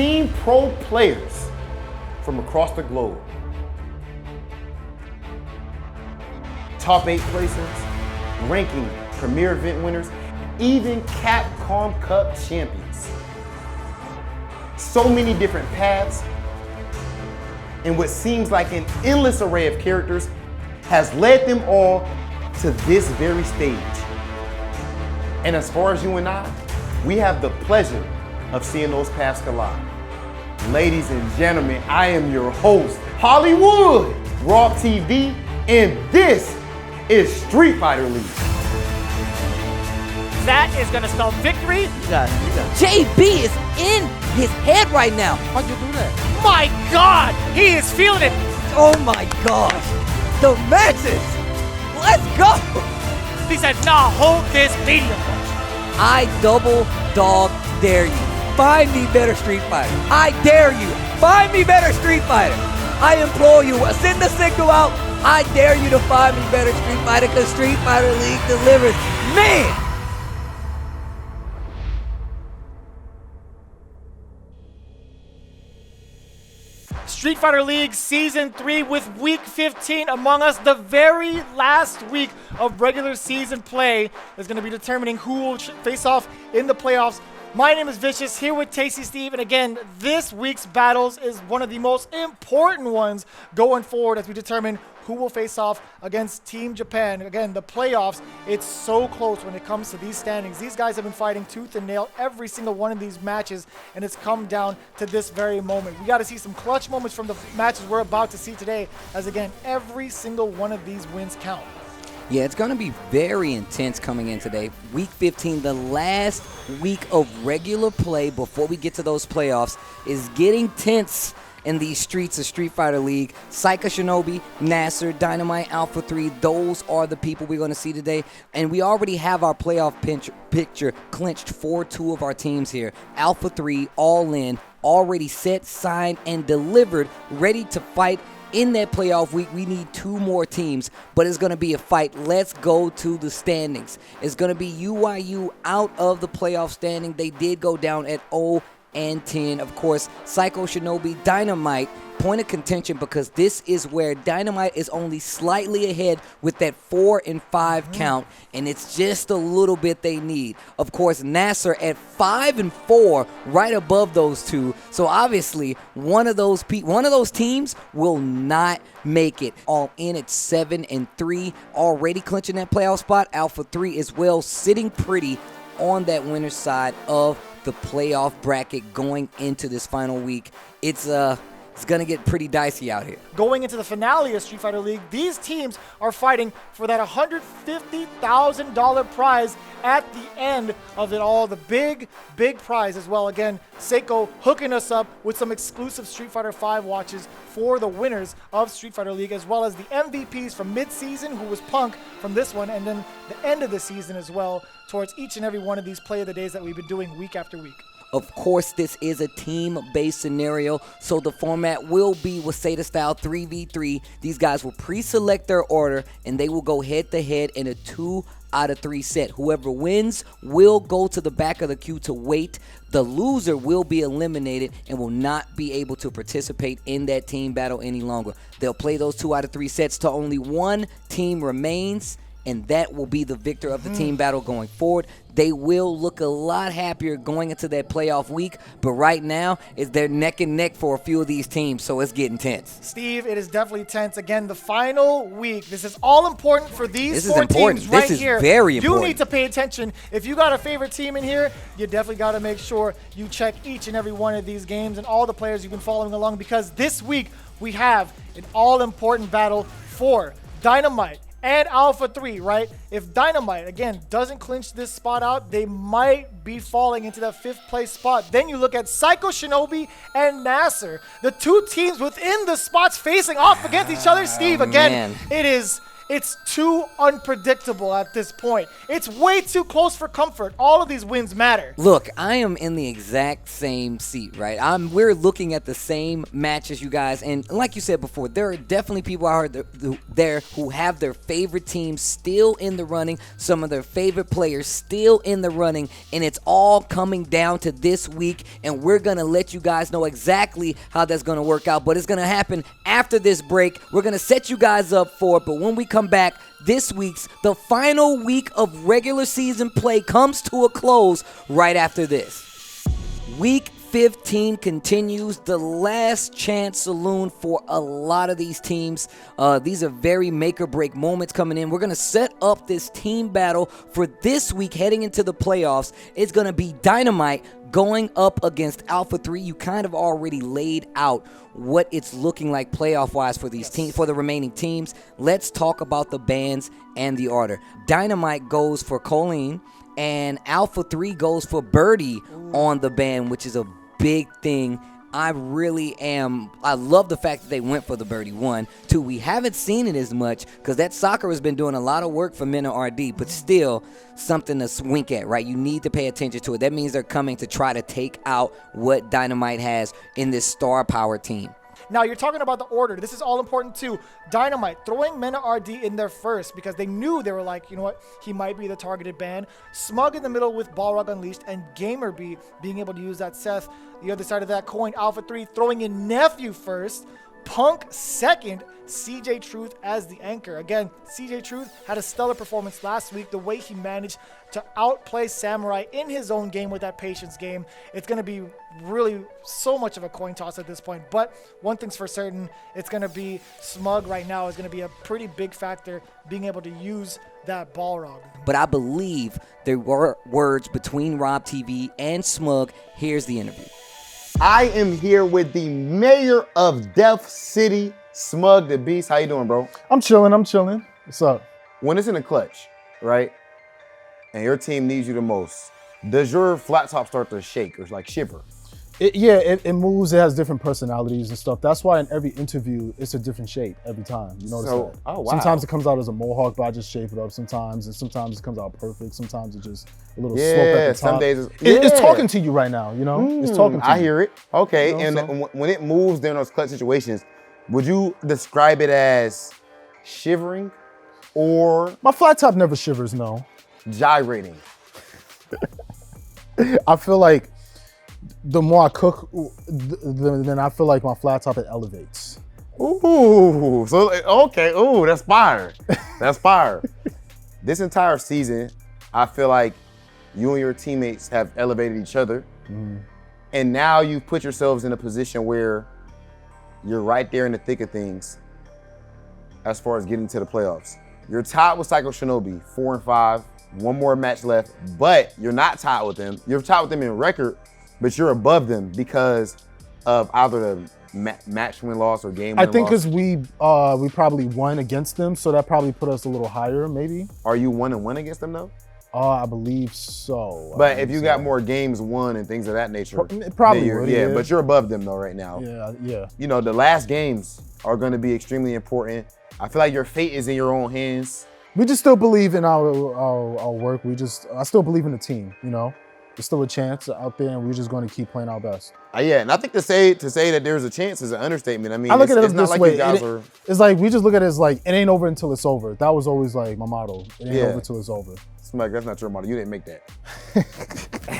16 pro players from across the globe. Top 8 placings, ranking premier event winners, even Capcom Cup champions. So many different paths, and what seems like an endless array of characters has led them all to this very stage. And as far as you and I, we have the pleasure of seeing those paths collide. Ladies and gentlemen, I am your host, Hollywood, Raw TV, and this is Street Fighter League. That is gonna spell victory. You got it. JB is in his head right now. How'd you do that? My God, he is feeling it. Oh my gosh. The matches. Let's go. He said, nah, hold this medium. I double dog dare you. Find me better Street Fighter. I dare you. Find me better Street Fighter. I implore you. Send the signal out. I dare you to find me better Street Fighter because Street Fighter League delivers. Man. Street Fighter League Season 3 with Week 15 among us. The very last week of regular season play is going to be determining who will face off in the playoffs. My name is Vicious, here with Tasty Steve, and again, this week's battles is one of the most important ones going forward as we determine who will face off against Team Japan. Again, the playoffs, it's so close when it comes to these standings. These guys have been fighting tooth and nail every single one of these matches, and it's come down to this very moment. We got to see some clutch moments from the matches we're about to see today, as again, every single one of these wins count. Yeah, it's going to be very intense coming in today. Week 15, the last week of regular play before we get to those playoffs, is getting tense in these streets of Street Fighter League. Psycho Shinobi, NASR, DYNAMITE, Alpha 3, those are the people we're going to see today. And we already have our playoff picture clinched for 2 of our teams here. Alpha 3, all in, already set, signed, and delivered, ready to fight. In that playoff week, we need 2 more teams, but it's going to be a fight. Let's go to the standings. It's going to be UYU out of the playoff standing. They did go down at 0-10. Of course, Psycho Shinobi, DYNAMITE, point of contention because this is where DYNAMITE is only slightly ahead with that 4 and 5 count, and it's just a little bit they need. Of course, NASR at 5 and 4, right above those 2. So obviously, one of those teams will not make it. All in at 7 and 3, already clinching that playoff spot. Alpha 3 as well, sitting pretty on that winner's side of the playoff bracket going into this final week. It's going to get pretty dicey out here. Going into the finale of Street Fighter League, these teams are fighting for that $150,000 prize at the end of it all. The big, big prize as well. Again, Seiko hooking us up with some exclusive Street Fighter V watches for the winners of Street Fighter League, as well as the MVPs from mid-season, who was Punk from this one, and then the end of the season as well, towards each and every one of these Play of the Days that we've been doing week after week. Of course, this is a team-based scenario, so the format will be Waseda style 3v3. These guys will pre-select their order, and they will go head-to-head in a 2 out of 3 set. Whoever wins will go to the back of the queue to wait. The loser will be eliminated and will not be able to participate in that team battle any longer. They'll play those 2 out of 3 sets till only one team remains, and that will be the victor of the team battle going forward. They will look a lot happier going into that playoff week, but right now, they're neck and neck for a few of these teams, so it's getting tense. Steve, it is definitely tense. Again, the final week. This is all important for these 4 teams right here. This is very important. You need to pay attention. If you got a favorite team in here, you definitely got to make sure you check each and every one of these games and all the players you've been following along, because this week we have an all-important battle for DYNAMITE and Alpha 3, right? If DYNAMITE, again, doesn't clinch this spot out, they might be falling into that 5th place spot. Then you look at Psycho Shinobi and NASR, the 2 teams within the spots facing off against each other. Steve, again, it is It's too unpredictable at this point. It's way too close for comfort. All of these wins matter. Look, I am in the exact same seat, right? We're looking at the same matches, you guys, and like you said before, there are definitely people out there who have their favorite teams still in the running, some of their favorite players still in the running, and it's all coming down to this week, and we're gonna let you guys know exactly how that's gonna work out, but it's gonna happen after this break. We're gonna set you guys up for it, but when we come back, this week's the final week of regular season play comes to a close right after this. Week 15 continues, the last chance saloon for a lot of these teams. These are very make or break moments coming in. We're going to set up this team battle for this week heading into the playoffs. It's going to be DYNAMITE going up against Alpha 3. You kind of already laid out what it's looking like playoff-wise for these teams, for the remaining teams. Let's talk about the bans and the order. DYNAMITE goes for Colleen, and Alpha 3 goes for Birdie on the ban, which is a big thing. I love the fact that they went for the Birdie 1. 2, we haven't seen it as much because that soccer has been doing a lot of work for MENARD, but still something to wink at, right? You need to pay attention to it. That means they're coming to try to take out what DYNAMITE has in this star power team. Now, you're talking about the order. This is all important too. DYNAMITE throwing MENARD in there first because they knew, they were like, you know what, he might be the targeted ban. SMUG in the middle with Balrog Unleashed, and GAMERBEE being able to use that Seth. The other side of that coin, Alpha 3 throwing in NEPHEW first, PUNK second, CJ Truth as the anchor. Again, CJ Truth had a stellar performance last week. The way he managed to outplay Samurai in his own game with that patience game. It's going to be really so much of a coin toss at this point. But one thing's for certain, it's going to be SMUG right now is going to be a pretty big factor being able to use that Balrog. But I believe there were words between Rob TV and SMUG. Here's the interview. I am here with the mayor of Death City, SMUG the Beast. How you doing, bro? I'm chilling. What's up? When it's in the clutch, right, and your team needs you the most, does your flat top start to shake or like shiver? It moves. It has different personalities and stuff. That's why in every interview, it's a different shape every time. You notice that? Oh, wow. Sometimes it comes out as a mohawk, but I just shape it up sometimes. And sometimes it comes out perfect. Sometimes it's just a little slope at the top. Some days it's talking to you right now, you know? It's talking to you. I hear it. Okay, You know, and when it moves during those clutch situations, would you describe it as shivering or My flat top never shivers, no. gyrating? I feel like the more I cook, then I feel like my flat top, it elevates. Ooh, so okay, ooh, that's fire. That's fire. This entire season, I feel like you and your teammates have elevated each other. And now you've put yourselves in a position where you're right there in the thick of things as far as getting to the playoffs. You're tied with Psycho Shinobi, 4-5, one more match left, but you're not tied with them. You're tied with them in record, but you're above them because of either the match win loss or game win I think loss. because we probably won against them, so that probably put us a little higher, maybe. Are you 1-1 against them though? I believe so. But if you got more games won and things of that nature, probably then would, yeah. But you're above them though right now. Yeah. You know, the last games are going to be extremely important. I feel like your fate is in your own hands. We just still believe in our work. I still believe in the team, you know? There's still a chance out there, and we're just going to keep playing our best. Yeah, and I think to say that there's a chance is an understatement. I mean, I look at it it's not this like way. you guys are. It's like, we just look at it as like, it ain't over until it's over. That was always like my motto. It ain't over until it's over. Smug, that's not your motto. You didn't make that.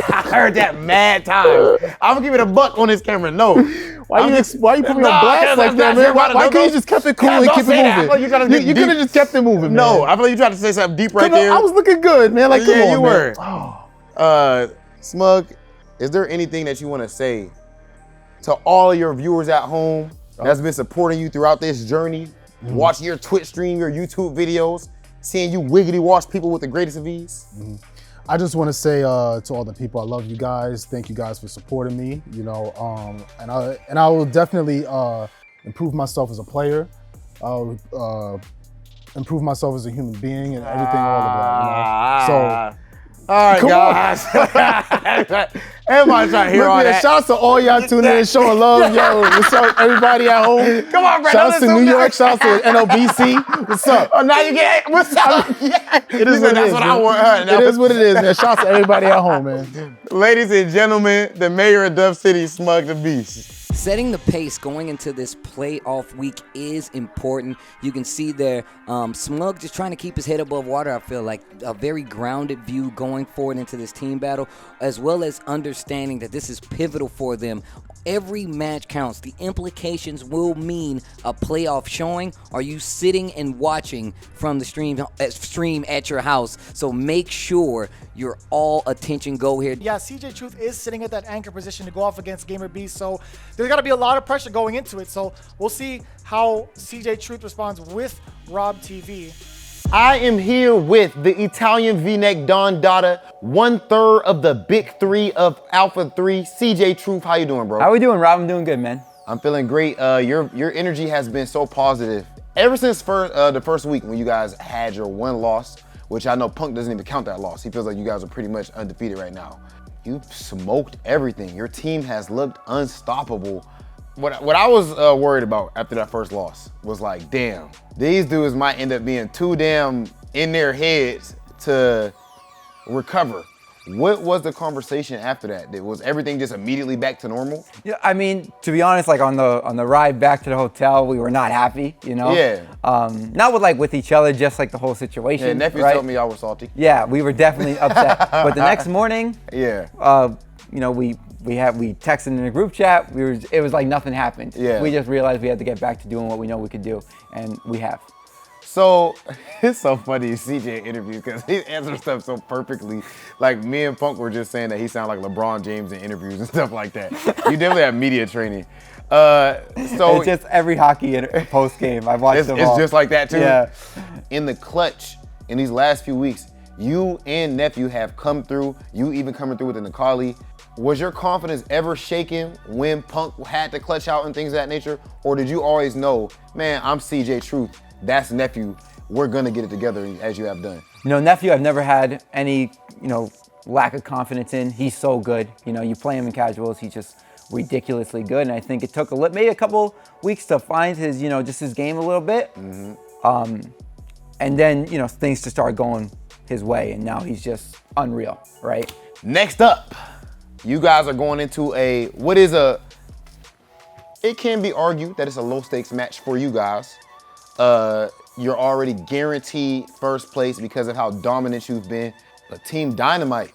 I heard that mad times. I'm gonna give it a buck on this camera. No. Why you put me on blast like that, man? Why can't you just kept it cool and keep it moving? You could have just kept it moving, No, man. I feel like you tried to say something deep right there. I was looking good, man. Like, come on, you man. were. Smug, is there anything that you want to say to all of your viewers at home that's been supporting you throughout this journey, watching your Twitch stream, your YouTube videos, seeing you wiggity wash people with the greatest of ease? I just want to say to all the people, I love you guys. Thank you guys for supporting me. You know, and I will definitely improve myself as a player. I'll improve myself as a human being and everything, all of that. You know? So. All right, guys. Everybody trying to hear all Look, man, that. shouts to all y'all tuning in, showing love. Yo, what's up, everybody at home? Come on, Brad. Shouts to New York, shouts to NLBC. What's up? Oh, now you get what's up? Yeah. It is what it That's is, what man. I want. It is what it is, man. Shouts to everybody at home, man. Ladies and gentlemen, the mayor of Dove City, Smug the Beast. Setting the pace going into this playoff week is important. You can see there, Smug just trying to keep his head above water. I feel like a very grounded view going forward into this team battle, as well as understanding that this is pivotal for them. Every match counts. The implications will mean a playoff showing. Are you sitting and watching from the stream at your house? So make sure your all attention go here. Yeah, CJ Truth is sitting at that anchor position to go off against GAMERBEE, so there's got to be a lot of pressure going into it. So we'll see how CJ Truth responds with Rob TV. I am here with the Italian V-neck Don Dada, 1/3 of the big three of Alpha 3. CJ Truth, how you doing, bro? How we doing, Rob? I'm doing good, man. I'm feeling great. Your energy has been so positive ever since the first week when you guys had your one loss, which I know Punk doesn't even count that loss. He feels like you guys are pretty much undefeated right now. You smoked everything. Your team has looked unstoppable. What I was worried about after that first loss was like, damn, these dudes might end up being too damn in their heads to recover. What was the conversation after that? Was everything just immediately back to normal? Yeah, I mean, to be honest, like on the ride back to the hotel, we were not happy, you know? Yeah. Not with each other, just like the whole situation. Yeah, nephew right? told me y'all were salty. Yeah, we were definitely upset. But the next morning, Yeah. you know, we texted in a group chat. It was like nothing happened. Yeah. We just realized we had to get back to doing what we know we could do, and we have. So it's so funny to see CJ interviews because he answers stuff so perfectly. Like me and Punk were just saying that he sounded like LeBron James in interviews and stuff like that. You definitely have media training. So It's just every hockey post game. I've watched them all. It's just like that too. Yeah. In the clutch, in these last few weeks, you and Nephew have come through. You even coming through with the Nikali. Was your confidence ever shaken when Punk had to clutch out and things of that nature? Or did you always know, man, I'm CJ Truth, that's Nephew, we're gonna get it together as you have done? You know, Nephew, I've never had any, lack of confidence in. He's so good. You know, you play him in casuals, he's just ridiculously good. And I think it took maybe a couple weeks to find his, just his game a little bit. Mm-hmm. And then, things to start going his way. And now he's just unreal, right? Next up, you guys are going into it can be argued that it's a low stakes match for you guys. You're already guaranteed first place because of how dominant you've been. But Team DYNAMITE,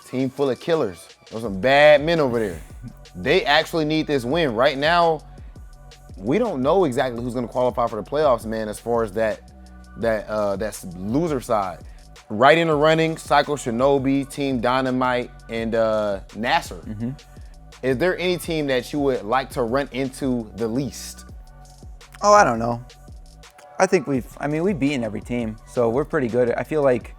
team full of killers. There's some bad men over there. They actually need this win. Right now, we don't know exactly who's gonna qualify for the playoffs, man, as far as that's loser side. Right in the running, Psycho Shinobi, Team DYNAMITE, and NASR. Mm-hmm. Is there any team that you would like to run into the least? Oh, I don't know. I think we've beaten every team, so we're pretty good. I feel like,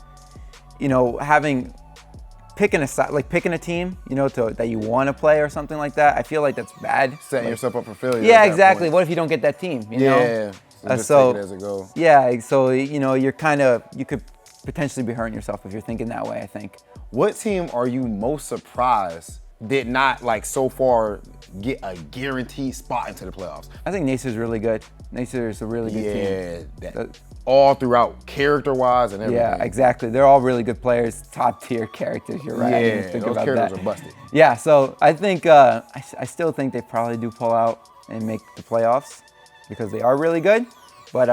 picking a team, that you want to play or something like that, I feel like that's bad. Setting yourself up for failure. Yeah, exactly. What if you don't get that team, you know? Yeah, just so take it as it goes. Yeah, so, you could potentially be hurting yourself if you're thinking that way, I think. What team are you most surprised did not, so far, get a guaranteed spot into the playoffs? I think NASR's really good. NASR is a really good team. Yeah, all throughout, character-wise and everything. Yeah, exactly. They're all really good players, top-tier characters. You're right. Yeah, those characters are busted. Yeah, so I think, I still think they probably do pull out and make the playoffs because they are really good. But,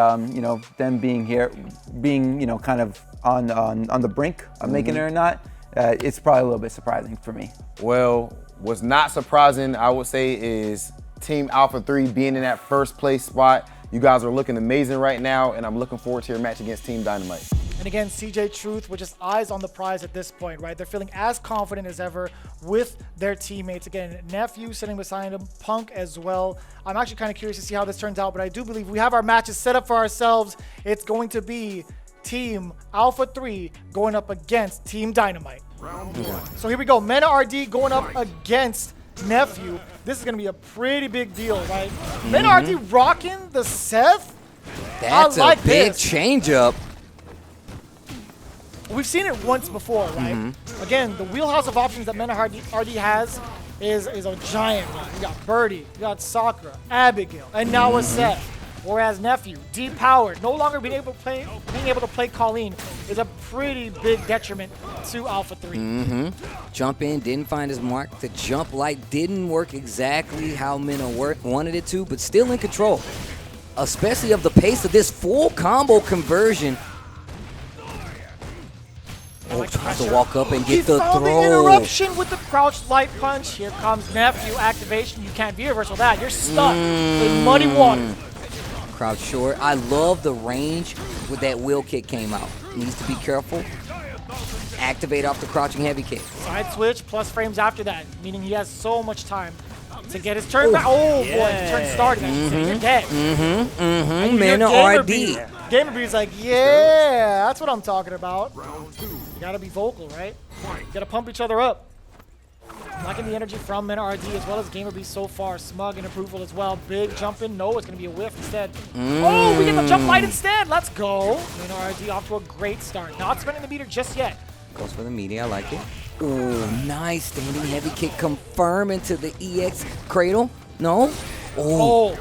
them being here, kind of on the brink of making it or not, it's probably a little bit surprising for me. Well, what's not surprising, I would say, is Team Alpha 3 being in that first place spot. You guys are looking amazing right now, and I'm looking forward to your match against Team DYNAMITE. And again, CJ Truth with just eyes on the prize at this point, right? They're feeling as confident as ever with their teammates. Again, Nephew sitting beside him, Punk as well. I'm actually kind of curious to see how this turns out, but I do believe we have our matches set up for ourselves. It's going to be Team Alpha 3 going up against Team DYNAMITE. So here we go. MENARD going up against Nephew. This is going to be a pretty big deal, right? MENARD rocking the Seth. That's I like a big this. change up. we've seen it once before, right? Again, the wheelhouse of options that MENARD has is a giant one. You got Birdie, you got Sakura, Abigail, and now a Seth. Whereas NEPHEW, depowered, no longer being able to play Colleen is a pretty big detriment to Alpha 3. Jump in, didn't find his mark. The jump light didn't work exactly how MENA wanted it to, but still in control. Especially of the pace of this full combo conversion. Oh, tries to walk up and get the throw. The interruption with the crouch light punch. Here comes NEPHEW activation. You can't V-reversal that. You're stuck in muddy water. Crouch short. I love the range with that wheel kick came out. Needs to be careful. Activate off the crouching heavy kick. Side switch plus frames after that, meaning he has so much time to get his turn back. Oh boy, the turn started. You're dead. MENARD. GAMERBEE's like, yeah, that's what I'm talking about. You gotta be vocal, right? You gotta pump each other up. Liking the energy from MENARD as well as GAMERBEE so far. Smug in approval as well. Big jump in. No, it's going to be a whiff instead. Oh, we get the jump light instead. Let's go. MENARD off to a great start. Not spinning the meter just yet. Goes for the media. I like it. Oh, nice standing heavy kick. Confirm into the EX cradle. No. Oh.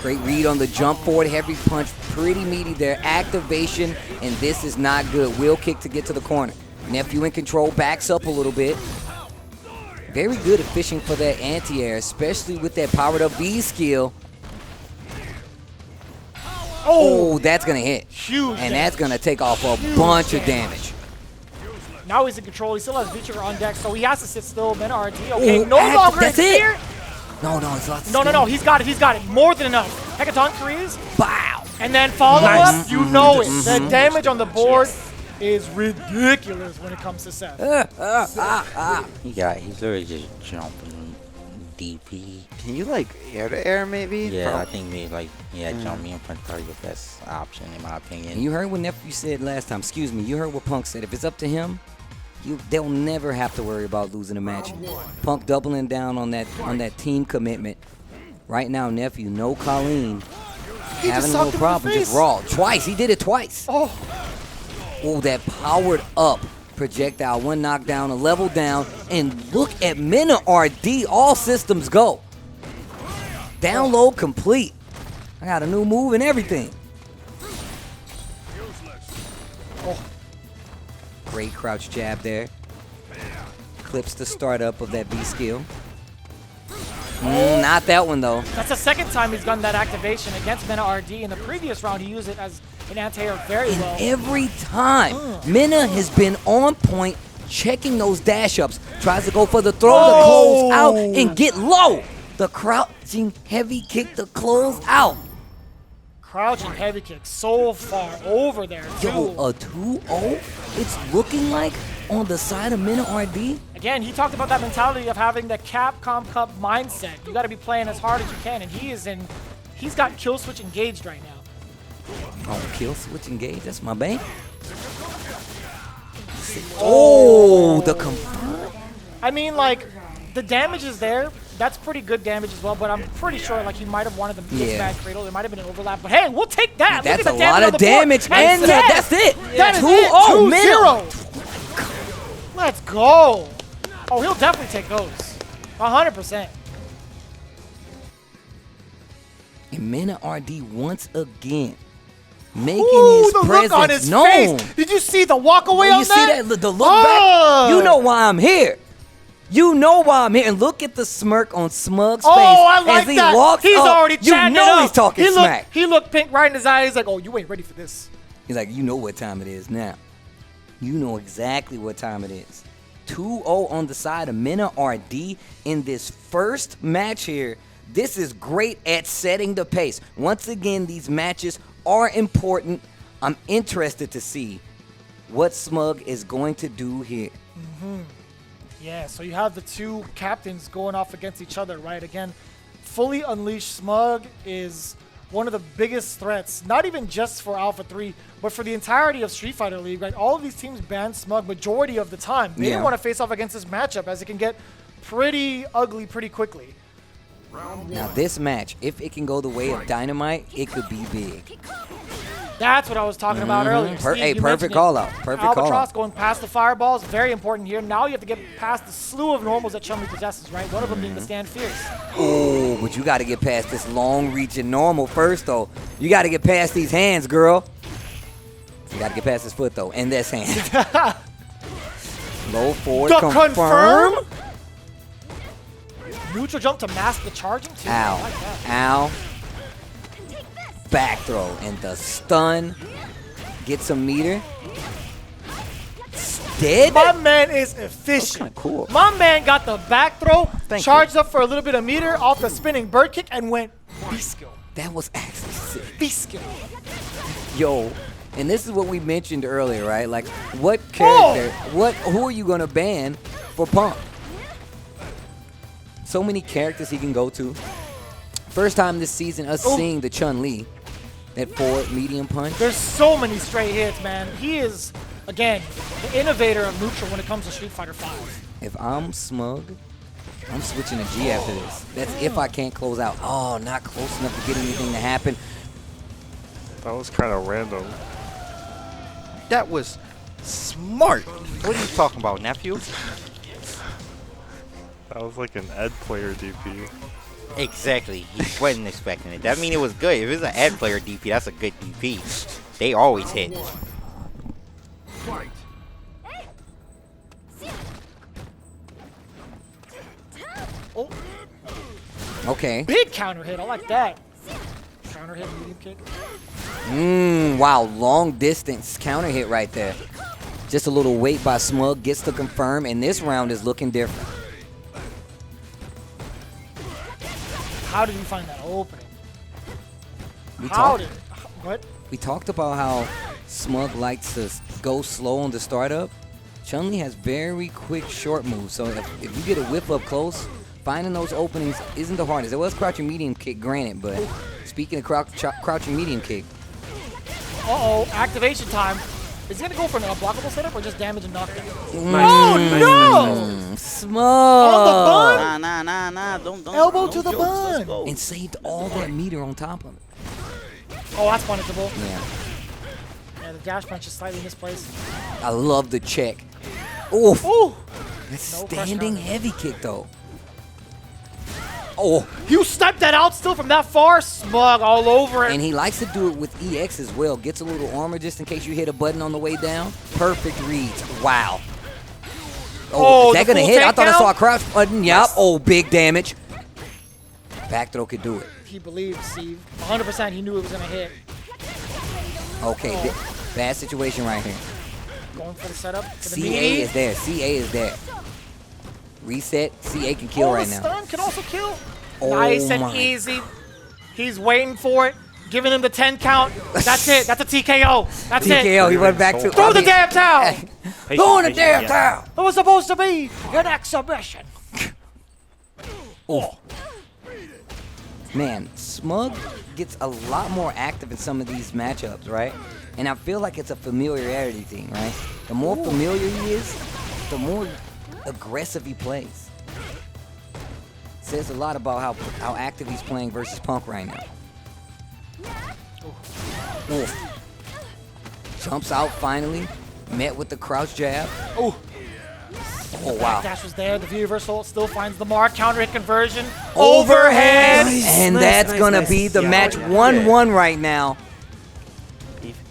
Great read on the jump forward. Heavy punch. Pretty meaty there. Activation. And this is not good. Wheel kick to get to the corner. NEPHEW in control. Backs up a little bit. Very good at fishing for that anti-air, especially with that powered up B skill. Oh, that's going to hit. Huge and that's going to take off a bunch of damage. Now he's in control. He still has V-trigger on deck, so he has to sit still. MENARD, okay, no longer that's in it. fear. No, it's lots of No, he's got it. More than enough. Hecaton Freeze. Bow. And then follow up, you know it. The damage on the board is ridiculous when it comes to Seth. He's literally just jumping DP. Can you like air to air maybe? Yeah, I think maybe like jumping in front are the best option in my opinion. You heard what NEPHEW said last time. Excuse me. You heard what Punk said. If it's up to him, they'll never have to worry about losing a match. Punk doubling down on that team commitment. Right now, NEPHEW, no Colleen, having a little problem. Just raw twice. He did it twice. Oh, that powered up projectile. One knockdown, a level down, and look at MENARD. All systems go. Download complete. I got a new move and everything. Great crouch jab there. Clips the startup of that B skill. Not that one though. That's the second time he's done that activation against MENARD. In the previous round, he used it as an anti-air very well. Every time, MENA has been on point, checking those dash ups. Tries to go for the throw to close out and get low. The crouching heavy kick to close out. Crouching heavy kick so far over there. Yo, a 2-0? It's looking like on the side of MENARD. Again, he talked about that mentality of having the Capcom Cup mindset. You got to be playing as hard as you can, and he's got kill switch engaged right now. Oh, kill switch engaged. That's my bang. Oh, the confirm. I mean, like, the damage is there. That's pretty good damage as well, but I'm pretty sure like he might have wanted the mismatch cradle. There might have been an overlap, but hey, we'll take that. That's Look at the a lot of damage, and that's it. That is 2-0. Let's go. Oh, he'll definitely take those. 100%. And MENARD once again making his the presence look on his known. face. Did you see the walk away on you that? See that? The look back? You know why I'm here. You know why I'm here. And look at the smirk on Smug's face I like as he that. walks He's up. already chatting You know it up. he's talking smack. He looked pink right in his eye. He's like, oh, you ain't ready for this. He's like, you know what time it is now. You know exactly what time it is. 2-0 on the side of MENARD in this first match here. This is great at setting the pace. Once again, these matches are important. I'm interested to see what Smug is going to do here. Yeah, so you have the two captains going off against each other, right? Again, fully unleashed Smug is one of the biggest threats, not even just for Alpha 3, but for the entirety of Street Fighter League, right? All of these teams ban Smug majority of the time. They didn't want to face off against this matchup as it can get pretty ugly pretty quickly. Now this match, if it can go the way of DYNAMITE, it could be big. That's what I was talking about earlier. Steve, Hey, you perfect mentioned it. call out. Perfect call Albatross out. going past the fireballs, very important here. Now you have to get past the slew of normals that Chun-Li possesses, right? One of them being the Stand Fierce. Oh, but you got to get past this long-reaching normal first, though. You got to get past these hands, girl. You got to get past his foot, though, and this hand. Low forward, The confirm. Neutral jump to mask the charging, too. Ow. I like that. Ow. Back throw and the stun. Get some meter. Dead? My man is efficient. Kinda cool. My man got the back throw, charged up for a little bit of meter off the spinning bird kick, and went beast skill. That was actually sick. Beast skill. Yo, and this is what we mentioned earlier, right? Like, what character, who are you gonna ban for Punk? So many characters he can go to. First time this season, us seeing the Chun-Li, that forward medium punch. There's so many straight hits, man. He is, again, the innovator of neutral when it comes to Street Fighter V. If I'm smug, I'm switching to G after this. That's if I can't close out. Oh, not close enough to get anything to happen. That was kind of random. That was smart. What are you talking about, nephew? That was like an Ed player DP. Exactly. He wasn't expecting it. That means it was good. If it's an Ed player DP, that's a good DP. They always hit. Oh, Okay. big counter hit. I like that. Counter hit, medium kick. Wow, long distance counter hit right there. Just a little wait by Smug, gets to confirm, and this round is looking different. How did you find that opening? We How talked- did? What? We talked about how Smug likes to go slow on the startup. Chun-Li has very quick short moves, so if you get a whip up close, finding those openings isn't the hardest. It was crouching medium kick, granted, but speaking of crouching medium kick, Uh-oh, activation time. Is he going to go for an unblockable setup or just damage and knockdown? Smug! On Nah, don't. Elbow no to the jokes, let's bun. go. And saved all that meter on top of it. Oh, that's punishable. Yeah. Yeah, the dash punch is slightly misplaced. I love the check. Oof. Ooh! That's No pressure standing on it. heavy kick, though. Oh, You sniped that out still from that far? Smug all over it. and he likes to do it with EX as well. Gets a little armor just in case you hit a button on the way down. Perfect reads. Wow. Oh, is that the going to full hit? I thought I takedown? saw a crouch button. Yup. Oh, big damage. Back throw could do it. He believed, Steve. 100% he knew it was going to hit. Okay, bad situation right here. Going for the setup. For the CA meaty. is there. CA is there. Reset. CA can kill right the now. stun can also kill. Oh Nice and my. easy. He's waiting for it. Giving him the 10 count. That's it. That's a TKO. That's TKO. it. He went back to. Throw the damn towel. Throw the damn towel. It was supposed to be an exhibition. Oh. Man, Smug gets a lot more active in some of these matchups, right? And I feel like it's a familiarity thing, right? The more familiar he is, the more aggressive he plays. Says a lot about how active he's playing versus Punk right now. Oof. Jumps out finally, met with the crouch jab. Oh. Oh, wow. Dash was there. The V reversal still finds the mark. Counter hit conversion. Overhead! Overhead. And that's gonna be the match 1-1 right now.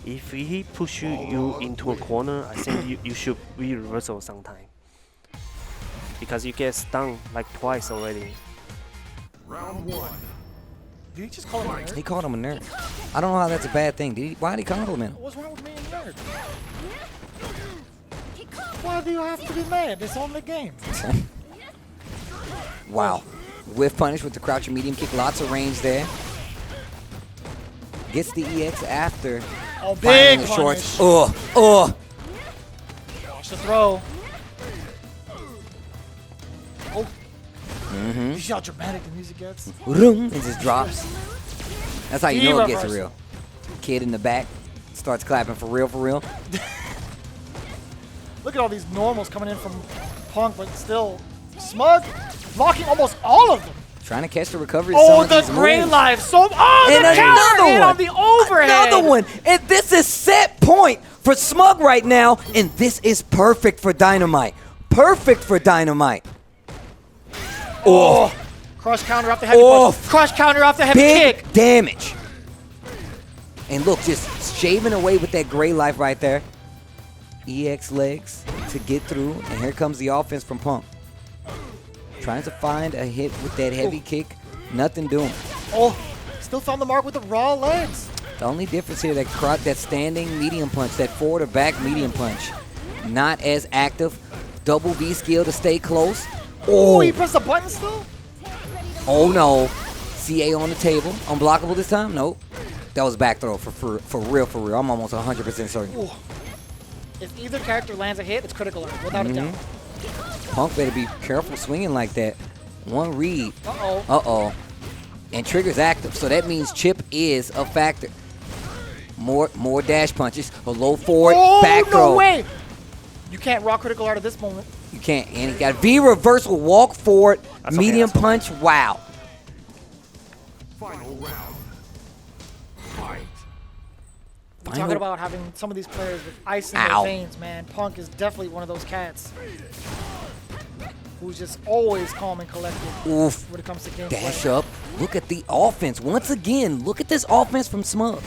If he push you into a corner, I think you should re-reversal sometime. Because you get stung like twice already. Did he just call him a nerd? He called him a nerd. I don't know how that's a bad thing. Why did he compliment him? What's wrong with being a nerd? Why do you have to be mad? It's only a game. Wow. Whiff punish with the crouching medium kick. Lots of range there. Gets the EX after. Oh, finding big the punish. shorts. Ugh. Watch the throw. Oh. You see how dramatic the music gets? It just drops. That's how you know it gets reversal. real. Kid in the back starts clapping for real, for real. Look at all these normals coming in from Punk, but still Smug blocking almost all of them. Trying to catch the recovery of some Oh, of the these Grey moves. Life. So, And the counter hit another on the overhead. Another one. And this is set point for SMUG right now. And this is perfect for DYNAMITE. Perfect for DYNAMITE. Oh. Crush counter off the heavy punch. Crush counter off the heavy Big kick. damage. And look, just shaving away with that Grey Life right there. EX legs to get through. And here comes the offense from Punk. Trying to find a hit with that heavy kick. Nothing doing. Oh, still found the mark with the raw legs. The only difference here, that standing medium punch, that forward or back medium punch, not as active. Double V skill to stay close. Oh, he pressed the button still? Oh no. CA on the table. Unblockable this time? Nope. That was back throw for real. I'm almost 100% certain. Ooh. If either character lands a hit, it's critical alert, without a doubt. Punk better be careful swinging like that. One read. Uh-oh. Uh-oh. And trigger's active, so that means chip is a factor. More dash punches. A low forward, back throw. No way! You can't raw critical art at this moment. You can't. And he got V reversal, walk forward, medium punch. Wow. Final round. Fight. We're talking about having some of these players with ice in their veins, man. Punk is definitely one of those cats who's just always calm and collected when it comes to gameplay. Dash up. Look at the offense. Once again, look at this offense from SMUG.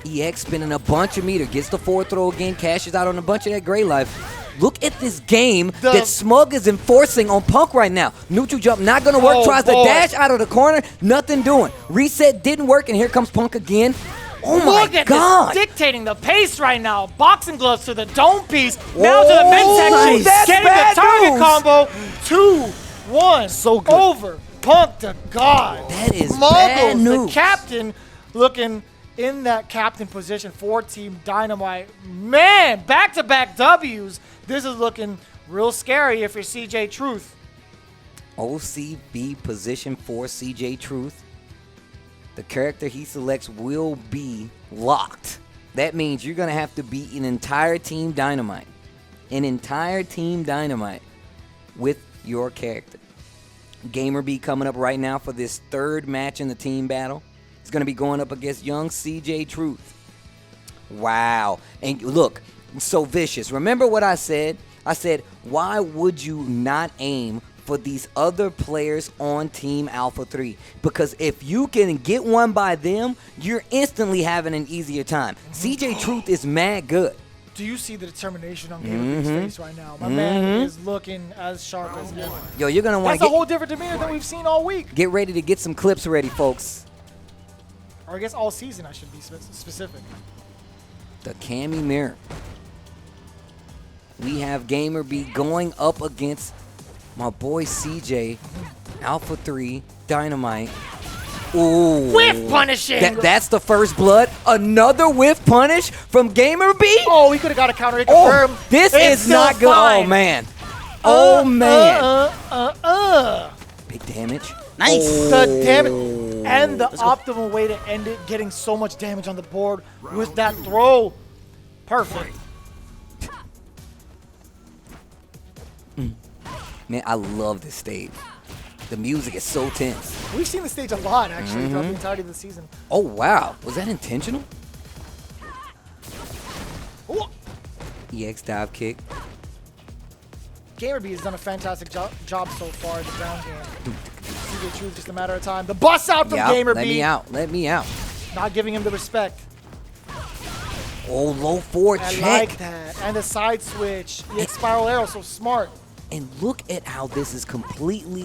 EX spinning a bunch of meter. Gets the forward throw again. Cashes out on a bunch of that Grey Life. Look at this game that SMUG is enforcing on Punk right now. Neutral jump not going to work. Tries to dash out of the corner. Nothing doing. Reset didn't work, and here comes Punk again. Oh my God. This dictating the pace right now. Boxing gloves to the dome piece. Now to the midsection. Getting the target combo. 2-1. So good. Over. Punk to God. That is bad news. The captain looking in that captain position for Team DYNAMITE. Man, back-to-back W's. This is looking real scary if you're CJ Truth. OCB position for CJ Truth. The character he selects will be locked. That means you're going to have to beat an entire Team DYNAMITE. An entire Team DYNAMITE with your character. GAMERBEE coming up right now for this third match in the team battle. He's going to be going up against young CJ Truth. Wow. And look, so vicious. Remember what I said? I said, why would you not aim for these other players on Team Alpha 3? Because if you can get one by them, you're instantly having an easier time. CJ Truth is mad good. Do you see the determination on GAMERBEE's face right now? My man is looking as sharp as ever. Yo, you're going to want That's to a whole different demeanor than we've seen all week. get ready to get some clips ready, folks. Or I guess all season, I should be specific. The Cammy Mirror. We have GAMERBEE going up against my boy CJ, Alpha 3, DYNAMITE. Ooh. Whiff punishing! That's the first blood. Another whiff punish from GAMERBEE? Oh, he could have got a counter hit confirmed. This It's is not still good. fine. Oh, man. Oh, man. Big damage. Nice. The damage and the optimal way to end it, getting so much damage on the board with that throw. Perfect. Man, I love this stage. The music is so tense. We've seen the stage a lot, actually, throughout the entirety of the season. Oh, wow. Was that intentional? Ooh. EX dive kick. GAMERBEE has done a fantastic job so far in the ground game. CJ Truth, just a matter of time. The bust out from GAMERBEE. Let me out. Let me out. Not giving him the respect. Oh, low forward I check. like that. And the side switch. EX spiral arrow, so smart. And look at how this is completely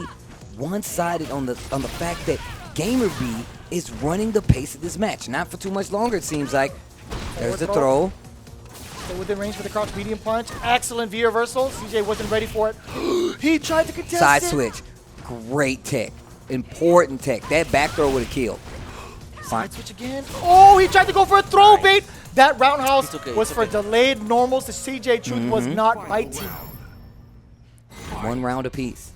one-sided on the fact that GAMERBEE is running the pace of this match. Not for too much longer, it seems like. There's the throw. So within range for the crouch medium punch. Excellent V reversal. CJ wasn't ready for it. He tried to contest Side it. switch. Great tech. Important tech. That back throw would have killed. Side switch again. Oh, he tried to go for a throw bait. That roundhouse was for delayed normals. The CJ Truth was not biting. One round apiece.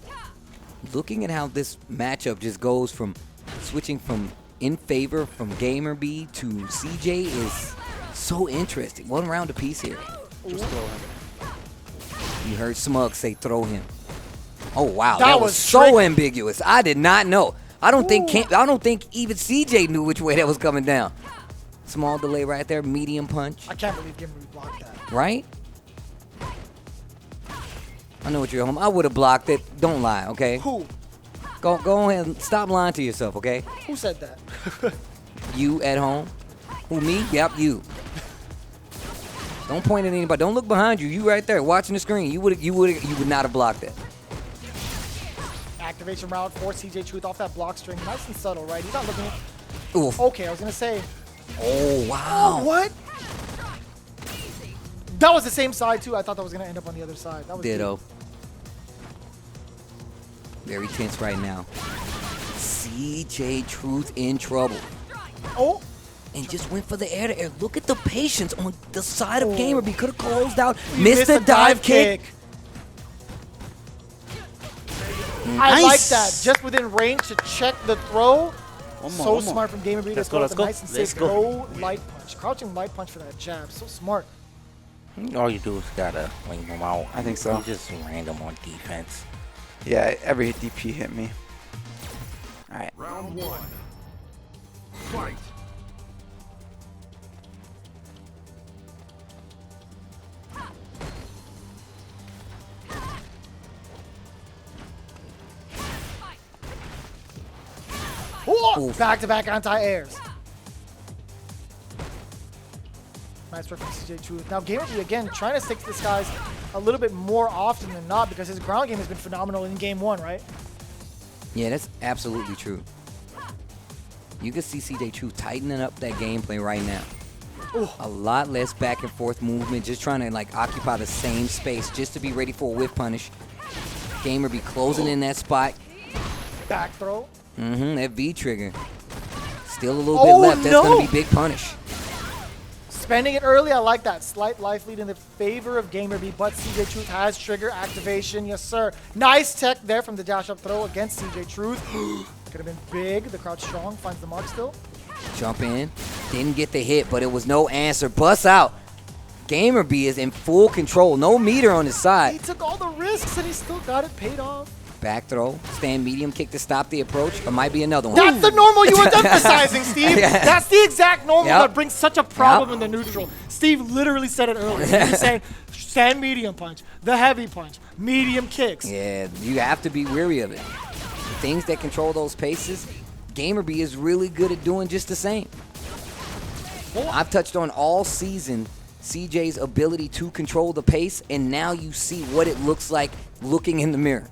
Looking at how this matchup just goes from switching from in favor from GAMERBEE to CJ is so interesting. One round apiece here. Just throw him. You heard SMUG say throw him. Oh wow, That that was was so tricky. ambiguous. I did not know. I don't think even CJ knew which way that was coming down. Small delay right there, medium punch. I can't believe GAMERBEE blocked that. Right? I know what you're home. I would have blocked it. Don't lie, okay? Who? Go ahead and stop lying to yourself, okay? Who said that? You at home? Who, me? Yep, you. Don't point at anybody. Don't look behind you. You right there watching the screen. You would not have blocked it. Activation round for CJ Truth off that block string. Nice and subtle, right? He's not looking at... Oof. Okay, I was going to say... Oh, wow. What? That was the same side, too. I thought that was going to end up on the other side. That was Ditto. Very tense right now. CJ Truth in trouble. Oh. And just went for the air-to-air. Look at the patience on the side of GAMERBEE. Could have closed out. He Missed the dive kick. I like that. Just within range to check the throw. So smart from GAMERBEE. Let's go, let's go. Nice and Let's safe. go. No light punch. Crouching light punch for that jab. So smart. All you do is gotta wing them out. I think so. You just random on defense. Yeah, every DP hit me. All right. Round 1. Fight. Back-to-back anti-airs. Nice work from CJ Truth. Now GAMERBEE again trying to stick to this guy's a little bit more often than not because his ground game has been phenomenal in game 1, right? Yeah, that's absolutely true. You can see CJ Truth tightening up that gameplay right now. Ooh. A lot less back and forth movement, just trying to like occupy the same space just to be ready for a whiff punish. GAMERBEE closing in that spot. Back throw. That V trigger. Still a little bit left. That's going to be big punish. Spending it early, I like that. Slight life lead in the favor of GAMERBEE, but CJ Truth has trigger activation. Yes, sir. Nice tech there from the dash up throw against CJ Truth. Could have been big. The crouch strong. Finds the mark still. Jump in. Didn't get the hit, but it was no answer. Bust out. GAMERBEE is in full control. No meter on his He side. took all the risks and he still got it paid off. Back throw. Stand medium kick to stop the approach. Or might be another one. That's the normal you were emphasizing, Steve. Yeah. That's the exact normal Yep. that brings such a problem Yep. in the neutral. Steve literally said it earlier. He was saying, stand medium punch, the heavy punch, medium kicks. Yeah, you have to be wary of it. Things that control those paces, GAMERBEE is really good at doing just the same. I've touched on all season CJ's ability to control the pace, and now you see what it looks like looking in the mirror.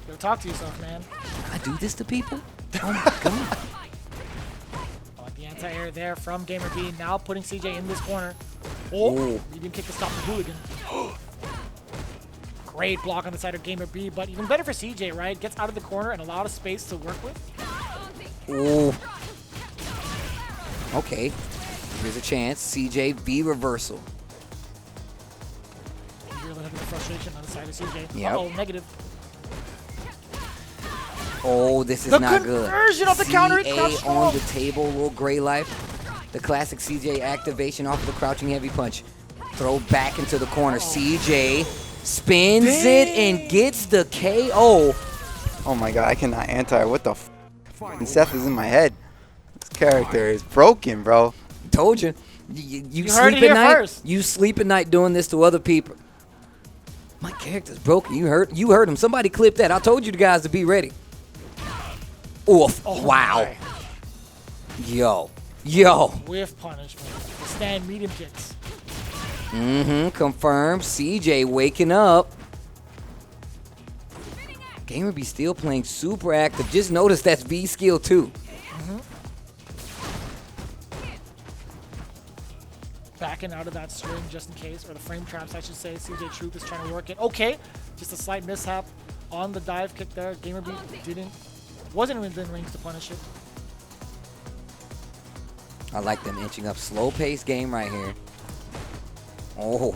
Go talk to yourself, man. I do this to people? Oh my God. I like the anti-air there from GAMERBEE. Now putting CJ in this corner. Oh, Ooh. medium kick to stop the hooligan. Great block on the side of GAMERBEE, but even better for CJ, right? Gets out of the corner and a lot of space to work with. Ooh. Okay. Here's a chance. CJ V reversal. You're a little bit of frustration on the side of CJ. Yep. Uh-oh, negative. Oh, this is The not good. conversion of the counter hit, crouch CA on strong. the table, little gray life. The classic CJ activation off of the crouching heavy punch. Throw back into the corner. CJ spins it and gets the KO. Oh my god, I cannot anti. What the f? And Seth is in my head. This character is broken, bro. Told you. You heard it sleep here at night. first. You sleep at night doing this to other people. My character's broken. You heard him. Somebody clip that. I told you guys to be ready. Oof. Oh wow. my. Yo. Whiff punishment. The stand medium kicks. Confirmed. CJ waking up. GAMERBEE still playing super active. Just notice that's V skill too. Backing out of that string just in case, or the frame traps, I should say. CJ Truth is trying to work it. Okay, just a slight mishap on the dive kick there. GAMERBEE wasn't within range to punish it. I like them inching up. Slow-paced game right here. Oh.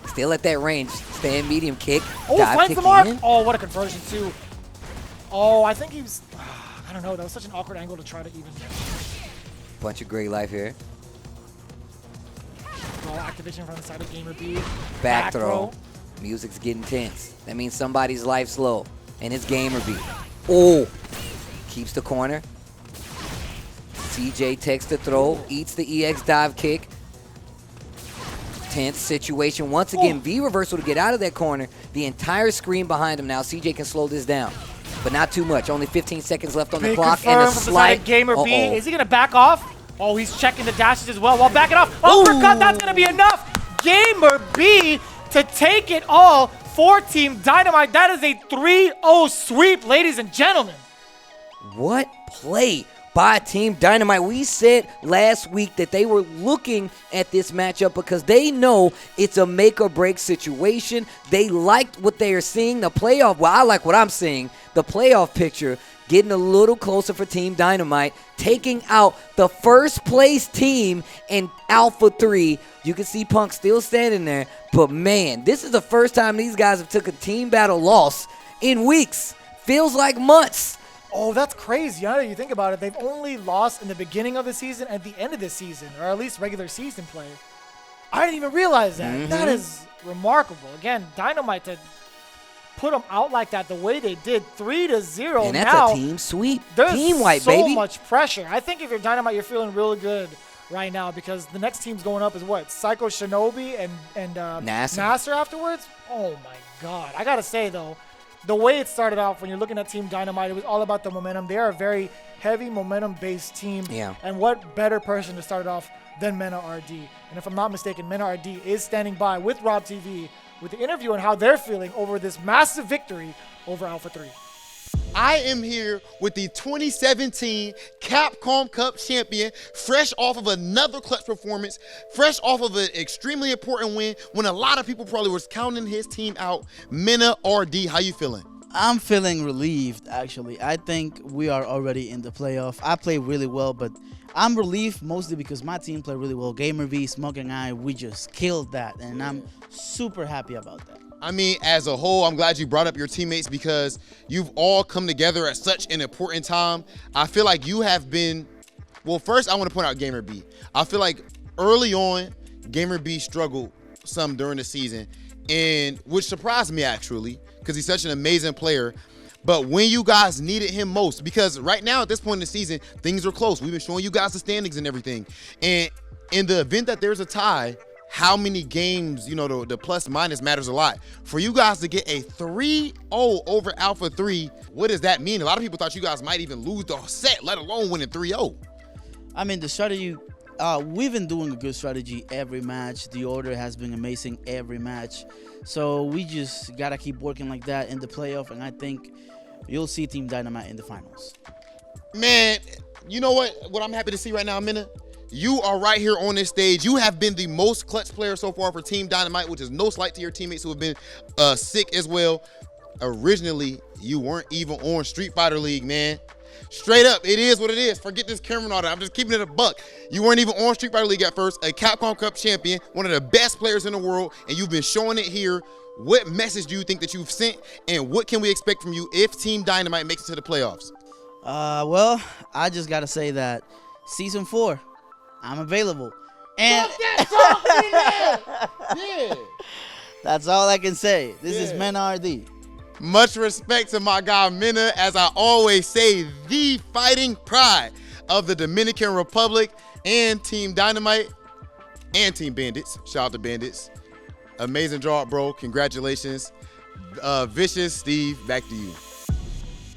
Still at that range. Stand medium kick. Oh, dive finds kick the mark. in. Oh, what a conversion too. Oh, I think he was, I don't know. That was such an awkward angle to try to even. Bunch of great life here. Ball activation from the side of GAMERBEE. Back throw. Music's getting tense. That means somebody's life's low, and it's GAMERBEE. Oh, keeps the corner. CJ takes the throw, eats the EX dive kick. Tense situation. Once again, V reversal to get out of that corner. The entire screen behind him now. CJ can slow this down, but not too much. Only 15 seconds left on the clock, and a slide. GAMERBEE. Is he gonna back off? Oh, he's checking the dashes as well while backing off. Uppercut, that's gonna be enough. GAMERBEE to take it all for Team Dynamite. That is a 3-0 sweep, ladies and gentlemen. What play by Team Dynamite. We said last week that they were looking at this matchup because they know it's a make or break situation. They liked what they are seeing. The playoff, well, I like what I'm seeing. The playoff picture getting a little closer for Team Dynamite, taking out the first place team in Alpha 3. You can see Punk still standing there, but man, this is the first time these guys have took a team battle loss in weeks. Feels like months. Oh, that's crazy. Now that you think about it, they've only lost in the beginning of the season and the end of the season, or at least regular season play. I didn't even realize that. That is remarkable. Again, Dynamite to put them out like that the way they did, 3-0. And that's now, a team sweep. There's Team wipe, so baby. much pressure. I think if you're Dynamite, you're feeling really good right now because the next team's going up is what? Psycho Shinobi and NASR afterwards? Oh, my God. I got to say, though, the way it started off when you're looking at Team Dynamite, it was all about the momentum. They are a very heavy momentum-based team. Yeah. And what better person to start it off than MENARD? And if I'm not mistaken, MENARD is standing by with Rob TV with the interview on how they're feeling over this massive victory over Alpha 3. I am here with the 2017 Capcom Cup champion, fresh off of another clutch performance, fresh off of an extremely important win when a lot of people probably was counting his team out. MENARD, how you feeling? I'm feeling relieved, actually. I think we are already in the playoff. I played really well, but I'm relieved mostly because my team played really well. GAMERBEE, SMUG, and I, we just killed that, and I'm super happy about that. I mean, as a whole, I'm glad you brought up your teammates because you've all come together at such an important time. I feel like you have been, well, first I want to point out GAMERBEE. I feel like early on, GAMERBEE struggled some during the season, and which surprised me actually because he's such an amazing player. But when you guys needed him most, because right now at this point in the season, things are close. We've been showing you guys the standings and everything. And in the event that there's a tie, how many games, you know, the plus minus matters a lot. For you guys to get a 3-0 over Alpha 3, what does that mean? A lot of people thought you guys might even lose the set, let alone winning 3-0. I mean, the strategy, we've been doing a good strategy every match. The order has been amazing every match. So we just got to keep working like that in the playoff, and I think you'll see Team Dynamite in the finals. Man, you know what I'm happy to see right now, Mena? You are right here on this stage. You have been the most clutch player so far for Team Dynamite, which is no slight to your teammates who have been sick as well. Originally, you weren't even on Street Fighter League, man. Straight up, it is what it is. Forget this camera and all that. I'm just keeping it a buck. You weren't even on Street Fighter League at first, a Capcom Cup champion, one of the best players in the world, and you've been showing it here. What message do you think that you've sent, and what can we expect from you if Team Dynamite makes it to the playoffs? Well, I just got to say that Season 4, I'm available. And Yeah. that's all I can say. This is MENARD. Much respect to my guy Mena, as I always say, the fighting pride of the Dominican Republic and Team Dynamite and Team Bandits. Shout out to Bandits. Amazing draw, bro. Congratulations. Vicious Steve, back to you.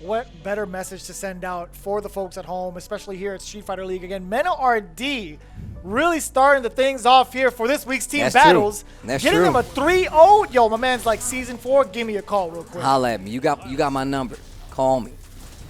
What better message to send out for the folks at home, especially here at Street Fighter League. Again, MENARD really starting the things off here for this week's team battles. That's Getting true. them a 3-0. Yo, my man's like Season 4. Give me a call real quick. Holla at me. You got my number. Call me.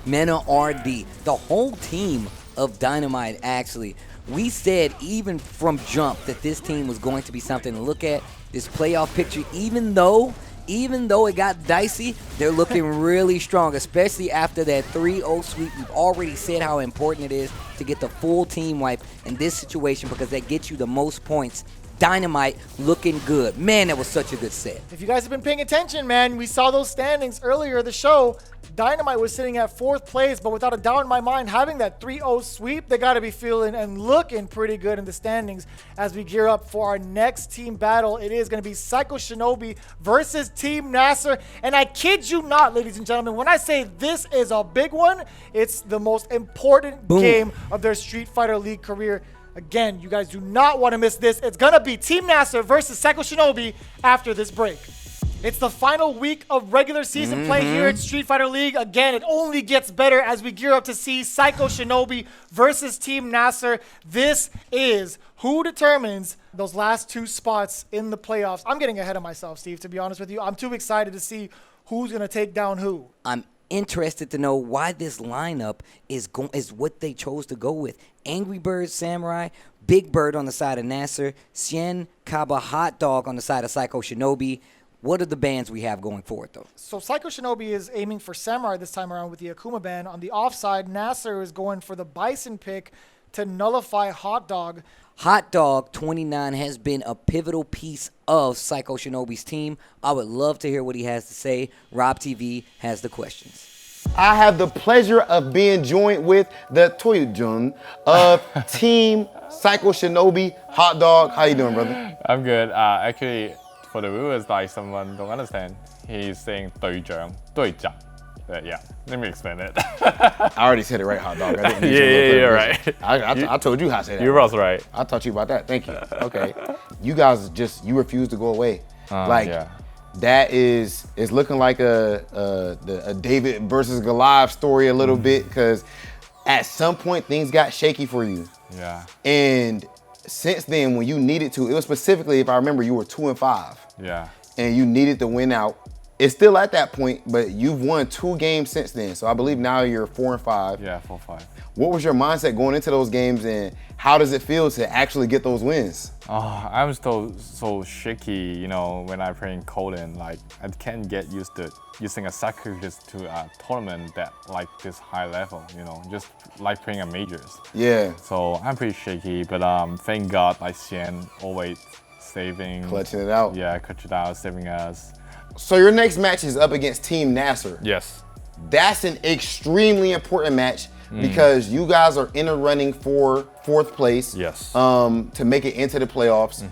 MENARD. The whole team of Dynamite, actually. We said even from jump that this team was going to be something to look at. This playoff picture, even though it got dicey, they're looking really strong, especially after that 3-0 sweep. We've already said how important it is to get the full team wipe in this situation because that gets you the most points DYNAMITE looking good. Man, that was such a good set. If you guys have been paying attention, man, we saw those standings earlier in the show. DYNAMITE was sitting at 4th place, but without a doubt in my mind, having that 3-0 sweep, they got to be feeling and looking pretty good in the standings as we gear up for our next team battle. It is going to be Psycho Shinobi versus Team NASR. And I kid you not, ladies and gentlemen, when I say this is a big one, it's the most important game of their Street Fighter League career. Again, you guys do not want to miss this. It's going to be Team NASR versus Psycho Shinobi after this break. It's the final week of regular season play here at Street Fighter League. Again, it only gets better as we gear up to see Psycho Shinobi versus Team NASR. This is who determines those last 2 spots in the playoffs. I'm getting ahead of myself, Steve, to be honest with you. I'm too excited to see who's going to take down who. I'm interested to know why this lineup is what they chose to go with. ANGRYBIRD, Samurai, Big Bird on the side of NASR, XIAN, CABA, Hot Dog on the side of Psycho Shinobi. What are the bans we have going forward, though? So Psycho Shinobi is aiming for Samurai this time around with the Akuma ban. On the offside, NASR is going for the Bison pick to nullify Hot Dog. Hot Dog 29 has been a pivotal piece of Psycho Shinobi's team. I would love to hear what he has to say. Rob TV has the questions. I have the pleasure of being joined with the Toyojun of Team Psycho Shinobi. Hot Dog, how you doing, brother? I'm good. Actually, for the viewers, like someone don't understand, he's saying 队长. Yeah, let me explain it. I already said it right, Hot Dog. I didn't you're right. I told you how to say that. You was right. I taught you about that. Thank you. Okay. You guys you refuse to go away. That is looking like a David versus Goliath story a little bit, because at some point things got shaky for you. Yeah. And since then, when you needed to, it was specifically, if I remember, you were 2-5. Yeah. And you needed to win out. It's still at that point, but you've won 2 games since then. So I believe now you're 4-5. Yeah, 4-5. What was your mindset going into those games, and how does it feel to actually get those wins? I'm still so shaky, you know, when I play in Colin. Like, I can't get used to using a sacrifice to a tournament that like this high level, you know, just like playing a majors. Yeah. So I'm pretty shaky, but thank God, like XIAN always saving. Clutching it out. Yeah, clutching it out, saving us. So your next match is up against Team NASR. Yes. That's an extremely important match because you guys are in the running for 4th place. Yes. To make it into the playoffs.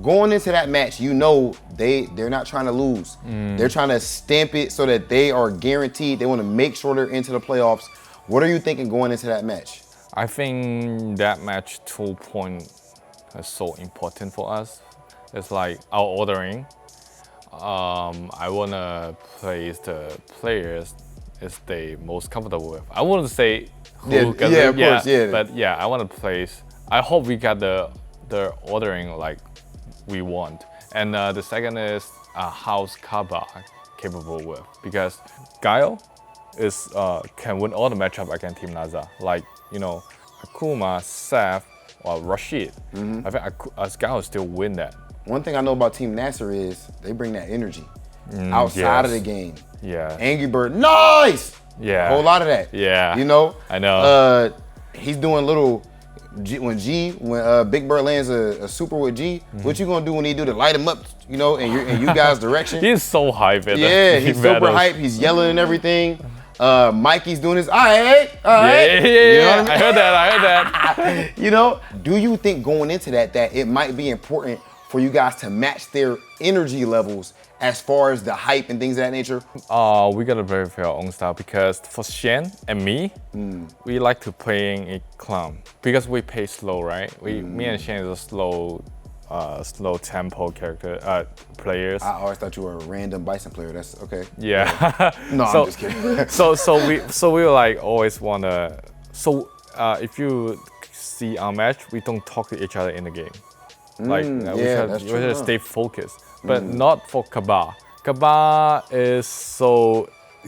Going into that match, you know they're not trying to lose. They're trying to stamp it so that they are guaranteed. They want to make sure they're into the playoffs. What are you thinking going into that match? I think that match 2 point is so important for us. It's like our ordering. I want to place the players is they most comfortable with. I wouldn't say who, of course, but yeah, I want to place. I hope we got the ordering like we want. And the second is how's CABA capable with, because Guile is can win all the matchup against Team NASR. Like, you know, Akuma, Seth, or Rashid. I think Guile still win that. One thing I know about Team NASR is they bring that energy outside of the game. Yeah. ANGRYBIRD, nice! Yeah. A whole lot of that. Yeah. You know? I know. He's doing little, when Big Bird lands a super with G, what you gonna do when he do to light him up, you know, in you guys' direction? He's so hype. Yeah, he's super hype. He's yelling and everything. Mikey's doing his, all right. Yeah. You know what I mean? I heard that. You know, do you think going into that it might be important for you guys to match their energy levels as far as the hype and things of that nature? We gotta verify our own style, because for XIAN and me, we like to playing a clown because we play slow, right? Me and XIAN is a slow tempo character players. I always thought you were a random Bison player. That's okay. Yeah. No, I'm just kidding. so we like always wanna. So if you see our match, we don't talk to each other in the game. Like we just stay focused, but not for CABA. CABA is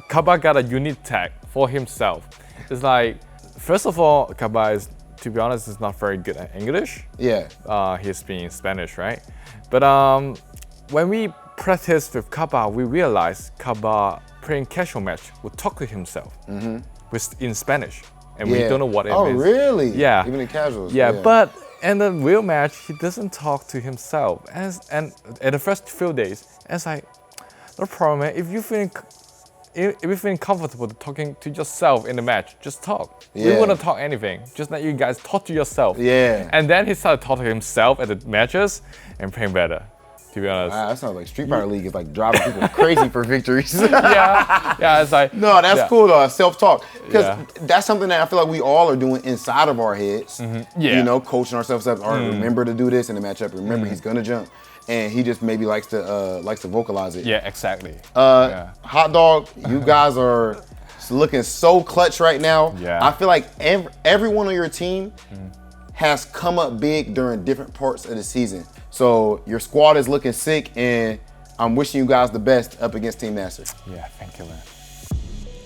CABA got a unique tag for himself. It's like, first of all, CABA is, to be honest, is not very good at English. Yeah. He's speaking Spanish, right? But when we practice with CABA, we realized CABA playing casual match would talk to himself in Spanish, and we don't know what it means. Oh, really? Yeah. Even in casuals. Yeah, but in the real match, he doesn't talk to himself. And in the first few days, it's like, no problem, man. If you feel comfortable talking to yourself in the match, just talk. We wouldn't talk anything. Just let you guys talk to yourself. Yeah. And then he started talking to himself at the matches and playing better. To be honest. Wow, that sounds like Street Fighter League is like driving people crazy for victories. yeah, it's like no, that's cool though. Self-talk, because that's something that I feel like we all are doing inside of our heads. You know, coaching ourselves up. All right, remember to do this in the matchup. Remember, he's gonna jump, and he just maybe likes to vocalize it. Yeah, exactly. Hot Dog, you guys are looking so clutch right now. Yeah. I feel like everyone on your team has come up big during different parts of the season. So your squad is looking sick, and I'm wishing you guys the best up against Team NASR. Yeah, thank you, man.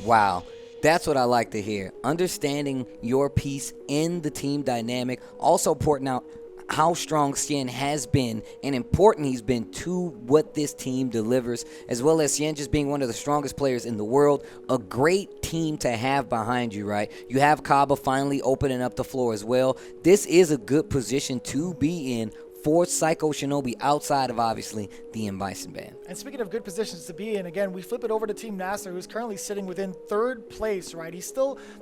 Wow, that's what I like to hear. Understanding your piece in the team dynamic, also pointing out how strong XIAN has been and important he's been to what this team delivers, as well as XIAN just being one of the strongest players in the world. A great team to have behind you, right? You have CABA finally opening up the floor as well. This is a good position to be in for Psycho Shinobi outside of, obviously, the Bison band. And speaking of good positions to be in, again, we flip it over to Team NASR, who's currently sitting within 3rd place, right?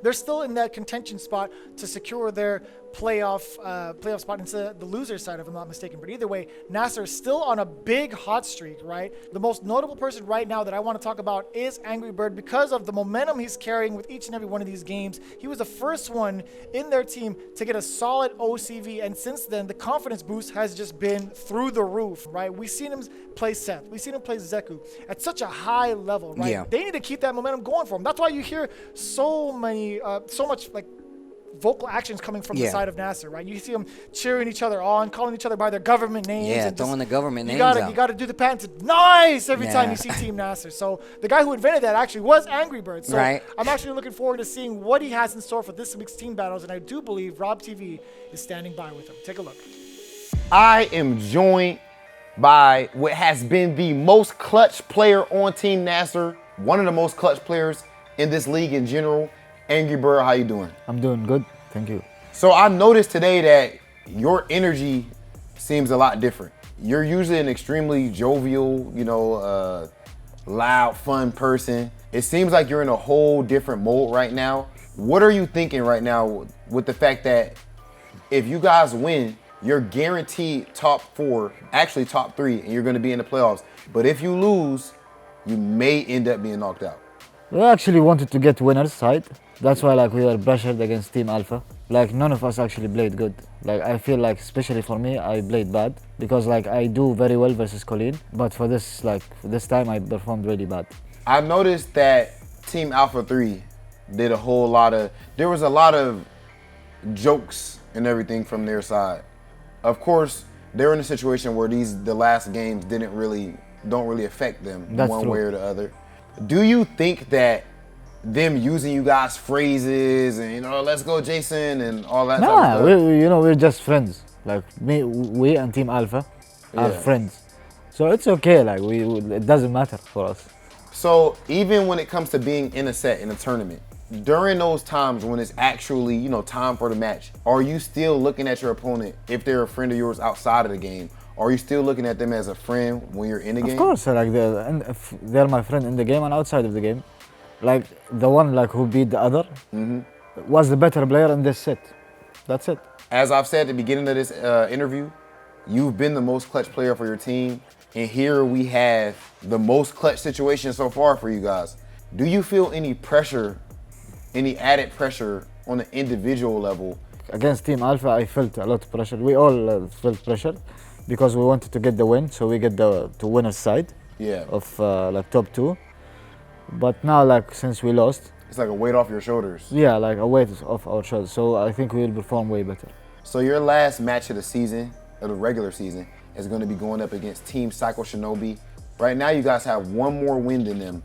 They're still in that contention spot to secure their playoff spot into the loser side, if I'm not mistaken. But either way, NASR is still on a big hot streak, right? The most notable person right now that I want to talk about is ANGRYBIRD because of the momentum he's carrying with each and every one of these games. He was the first one in their team to get a solid OCV, and since then, the confidence boost has just been through the roof, right? We've seen him play Seth. We've seen him play Zeku at such a high level, right? Yeah. They need to keep that momentum going for him. That's why you hear so much like vocal actions coming from the side of NASR, right? You see them cheering each other on, calling each other by their government names. Yeah, and throwing the government names out. You got to do the pants nice every time you see Team NASR. So the guy who invented that actually was ANGRYBIRD. So I'm actually looking forward to seeing what he has in store for this week's team battles, and I do believe Rob TV is standing by with him. Take a look. I am joined by what has been the most clutch player on Team NASR, one of the most clutch players in this league in general. ANGRYBIRD, how you doing? I'm doing good, thank you. So I noticed today that your energy seems a lot different. You're usually an extremely jovial, loud, fun person. It seems like you're in a whole different mode right now. What are you thinking right now with the fact that if you guys win, you're guaranteed top 4, actually top 3, and you're gonna be in the playoffs. But if you lose, you may end up being knocked out. We actually wanted to get winner's side. That's why we were pressured against Team Alpha. None of us actually played good. I feel like, especially for me, I played bad because I do very well versus Colleen. But for this, this time I performed really bad. I noticed that Team Alpha 3 did a whole lot of, there was a lot of jokes and everything from their side. Of course, they're in a situation where the last games don't really affect them one way or the other. Do you think that them using you guys phrases and let's go Jason and all that? Nah, we're just friends. We and Team Alpha are friends, so it's okay. It doesn't matter for us. So even when it comes to being in a set in a tournament, during those times when it's actually time for the match, are you still looking at your opponent if they're a friend of yours outside of the game? Are you still looking at them as a friend when you're in the game? Of course, they're my friend in the game and outside of the game. The one who beat the other was the better player in this set. That's it. As I've said at the beginning of this interview, you've been the most clutch player for your team, and here we have the most clutch situation so far for you guys. Do you feel any pressure, any added pressure on an individual level? Against Team Alpha, I felt a lot of pressure. We all felt pressure because we wanted to get the win, so we get the winner's side of top 2. But now, since we lost, it's like a weight off your shoulders. Yeah, a weight off our shoulders. So I think we will perform way better. So your last match of the season, of the regular season, is going to be going up against Team Psycho Shinobi. Right now, you guys have one more win than them.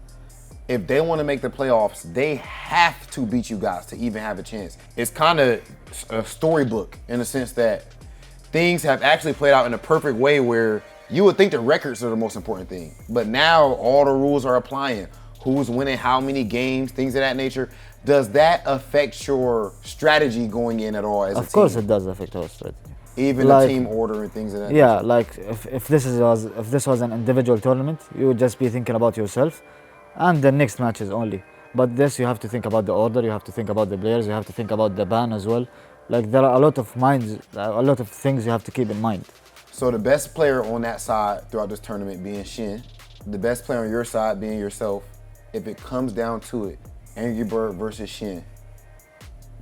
If they want to make the playoffs, they have to beat you guys to even have a chance. It's kind of a storybook in the sense that things have actually played out in a perfect way where you would think the records are the most important thing. But now all the rules are applying. Who's winning how many games, things of that nature. Does that affect your strategy going in at all as a team? Of course it does affect our strategy. Even the team order and things of that. Yeah, like if this was an individual tournament, you would just be thinking about yourself and the next matches only. But this, you have to think about the order, you have to think about the players, you have to think about the ban as well. Like there are a lot of things you have to keep in mind. So the best player on that side throughout this tournament being Shin, the best player on your side being yourself. If it comes down to it, ANGRYBIRD versus Shin,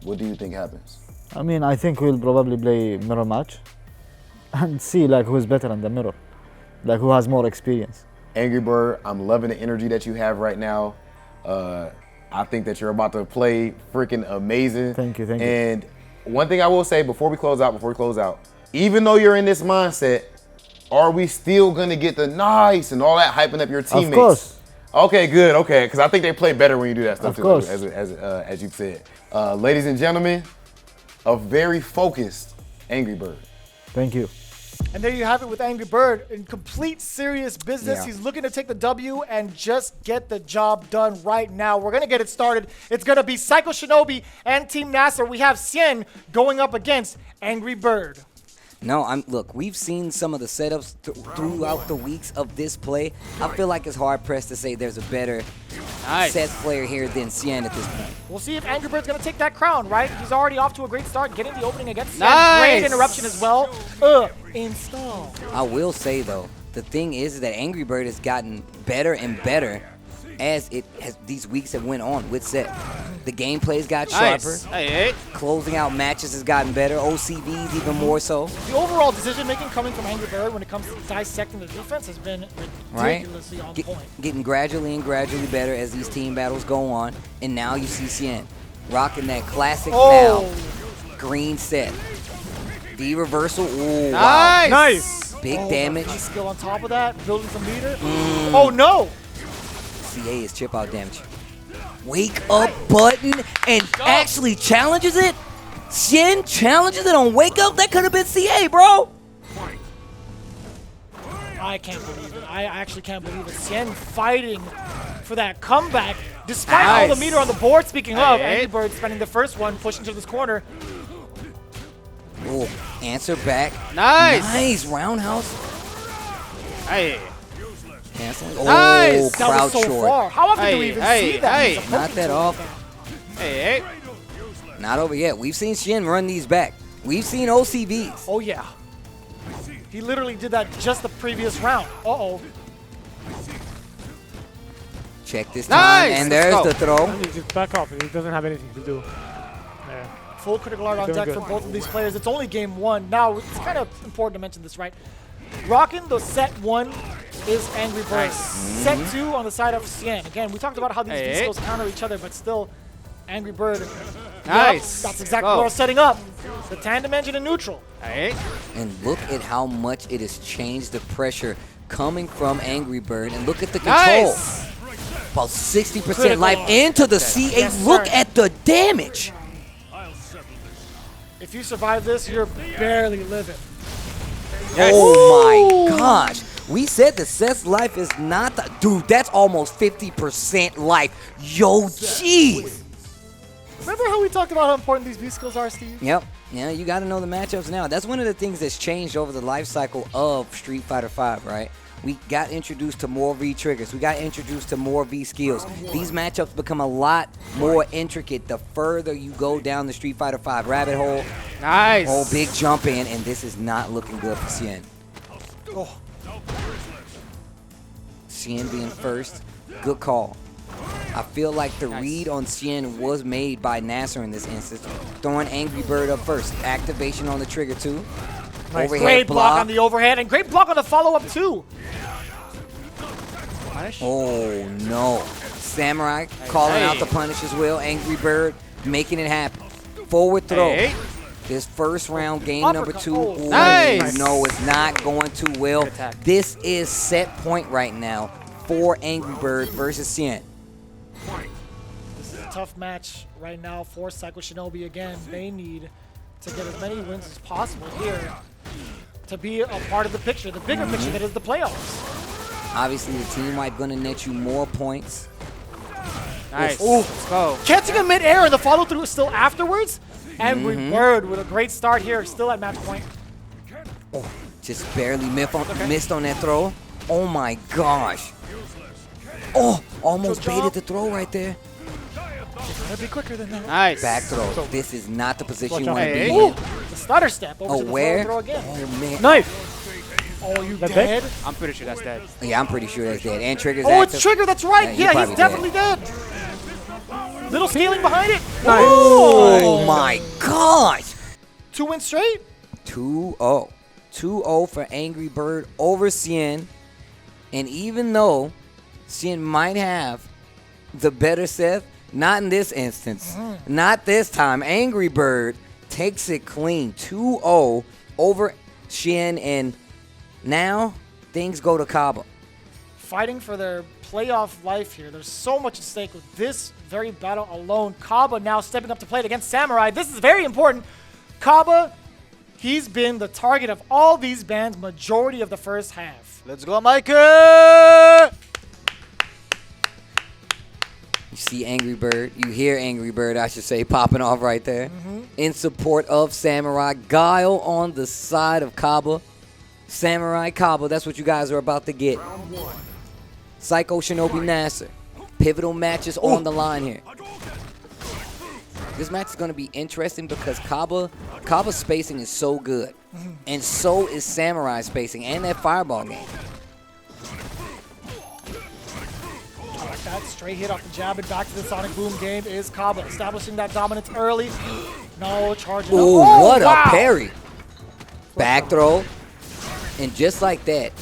what do you think happens? I mean, I think we'll probably play mirror match and see like who's better in the mirror, like who has more experience. ANGRYBIRD, I'm loving the energy that you have right now. I think that you're about to play freaking amazing. Thank you, thank you. And one thing I will say before we close out, even though you're in this mindset, are we still gonna get the nice and all that hyping up your teammates? Of course. Okay, good, okay, because I think they play better when you do that stuff Of course. as you've said. Ladies and gentlemen, a very focused ANGRYBIRD. Thank you. And there you have it with ANGRYBIRD in complete serious business. Yeah. He's looking to take the W and just get the job done right now. We're going to get it started. It's going to be Psycho Shinobi and Team NASR. We have CABA going up against ANGRYBIRD. No, look, we've seen some of the setups throughout the weeks of this play. I feel like it's hard-pressed to say there's a better set player here than CABA at this point. We'll see if ANGRYBIRD's going to take that crown, right? He's already off to a great start, getting the opening against CABA. Nice. Great interruption as well. Install. I will say, though, the thing is that ANGRYBIRD has gotten better and better as these weeks have went on with set. The gameplay's got sharper. Closing out matches has gotten better. OCVs even more so. The overall decision-making coming from ANGRYBIRD when it comes to dissecting the defense has been ridiculously on point. Getting gradually and gradually better as these team battles go on. And now you see CABA rocking that classic now green set. The reversal. Ooh, nice. Wow. Nice. Big damage. Skill on top of that, building some meter. Oh no! CA is chip out damage. Wake up button and actually challenges it. Shin challenges it on wake up. That could have been CA, bro. I can't believe it. I actually can't believe it. CABA fighting for that comeback despite all the meter on the board. Speaking of, ANGRYBIRD spending the first one, pushing to this corner. Oh, answer back. Nice. Nice roundhouse. Hey. Canceling. Nice. Oh, That crowd was so short. far. How often do we even see that? Not that often. Hey. Not over yet. We've seen Shin run these back. We've seen OCVs. Oh yeah. He literally did that just the previous round. Uh-oh. Check this time, and there's the throw. Just back off. He doesn't have anything to do. Yeah. Full critical art on deck for both of these players. It's only game one. Now, it's kind of important to mention this, right? Rocking the set one is ANGRYBIRD. Set two on the side of CABA. Again, we talked about how these skills counter each other, but still, ANGRYBIRD. Nice. Yep, that's exactly what I was setting up. The tandem engine in neutral. And look at how much it has changed the pressure coming from ANGRYBIRD. And look at the control. About 60% life into the C8. Yes, look sir. at the damage. If you survive this, you're barely living. Oh my gosh. We said the Seth's life is not the... Dude, that's almost 50% life. Yo, jeez. Remember how we talked about how important these V skills are, Steve? Yep. Yeah, you got to know the matchups now. That's one of the things that's changed over the life cycle of Street Fighter V, right? We got introduced to more V triggers. We got introduced to more V skills. These matchups become a lot more intricate the further you go down the Street Fighter V rabbit hole. Nice. Oh, big jump in, and this is not looking good for CABA. Oh. CABA being first, good call. I feel like the read on CABA was made by NASR in this instance. Throwing ANGRYBIRD up first. Activation on the trigger too. Nice. Overhead Great block on the overhead, and great block on the follow-up too. Oh no. Samurai calling out the punish as well. ANGRYBIRD making it happen. Forward throw. This first round, game number 2. Ooh, nice. No, it's not going too well. This is set point right now for ANGRYBIRD versus CABA. This is a tough match right now for Psycho Shinobi. Again, they need to get as many wins as possible here to be a part of the picture, the bigger picture that is the playoffs. Obviously, the team wipe going to net you more points. Nice. Ooh. Let's go. Catching him mid-air and the follow-through is still afterwards. ANGRYBIRD with a great start here, still at match point. Oh, just barely missed on that throw. Oh my gosh. Oh, almost baited the throw right there. Gotta be quicker than that. Nice. Back throw. This is not the position you want to be Ooh, in. the stutter step over to the where? throw again. Oh, man. Knife. Oh, you dead? I'm pretty sure that's dead. Yeah, I'm pretty sure that's dead. And Trigger's Oh, active. it's Trigger. That's right. Yeah, Yeah, he's definitely dead. Little scaling behind it. Nice. Oh, my gosh. 2 wins straight? 2-0. 2-0 for Angry Bird over CAN. And even though CAN might have the better set, not in this instance. Not this time. Angry Bird takes it clean. 2-0 over CAN, and now things go to CABA. Fighting for their playoff life here. There's so much at stake with this very battle alone. CABA now stepping up to play it against Samurai. This is very important. CABA, he's been the target of all these bans majority of the first half. Let's go, Mikey! You see Angry Bird, you hear Angry Bird, I should say, popping off right there. In support of Samurai. Guile on the side of CABA. Samurai, CABA, that's what you guys are about to get. Psycho, Shinobi, NASR. Pivotal matches on the line here. This match is going to be interesting because CABA's spacing is so good. And so is Samurai's spacing and that fireball game. That straight hit off the jab and back to the Sonic Boom game is CABA establishing that dominance early. No charging. Ooh, oh, what wow. a parry. Back throw. And just like that.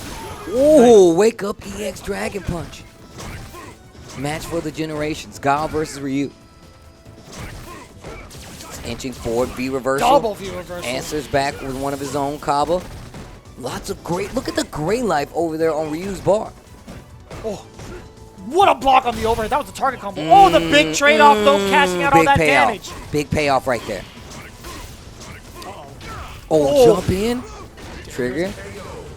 Ooh, wake up EX Dragon Punch. Match for the generations. Guile versus Ryu. Inching forward, V reversal. Double V reversal. Answers back with one of his own, CABA. Lots of great, look at the gray life over there on Ryu's bar. Oh. What a block on the overhead. That was a target combo. Oh, the big trade-off, though, cashing out all that damage. Big payoff right there. Oh, jump in. Trigger.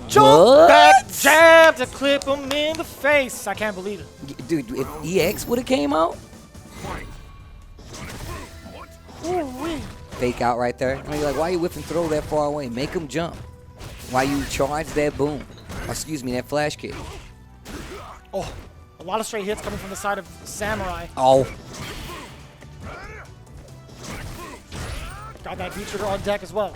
Jump back jab to clip him in the face. I can't believe it. Dude, if EX would have came out. Fake out right there. I mean, like, why you whip and throw that far away? Make him jump. Why you charge that boom? Or, excuse me, that flash kick. Oh. A lot of straight hits coming from the side of Samurai. Oh. Got that V-trigger on deck as well.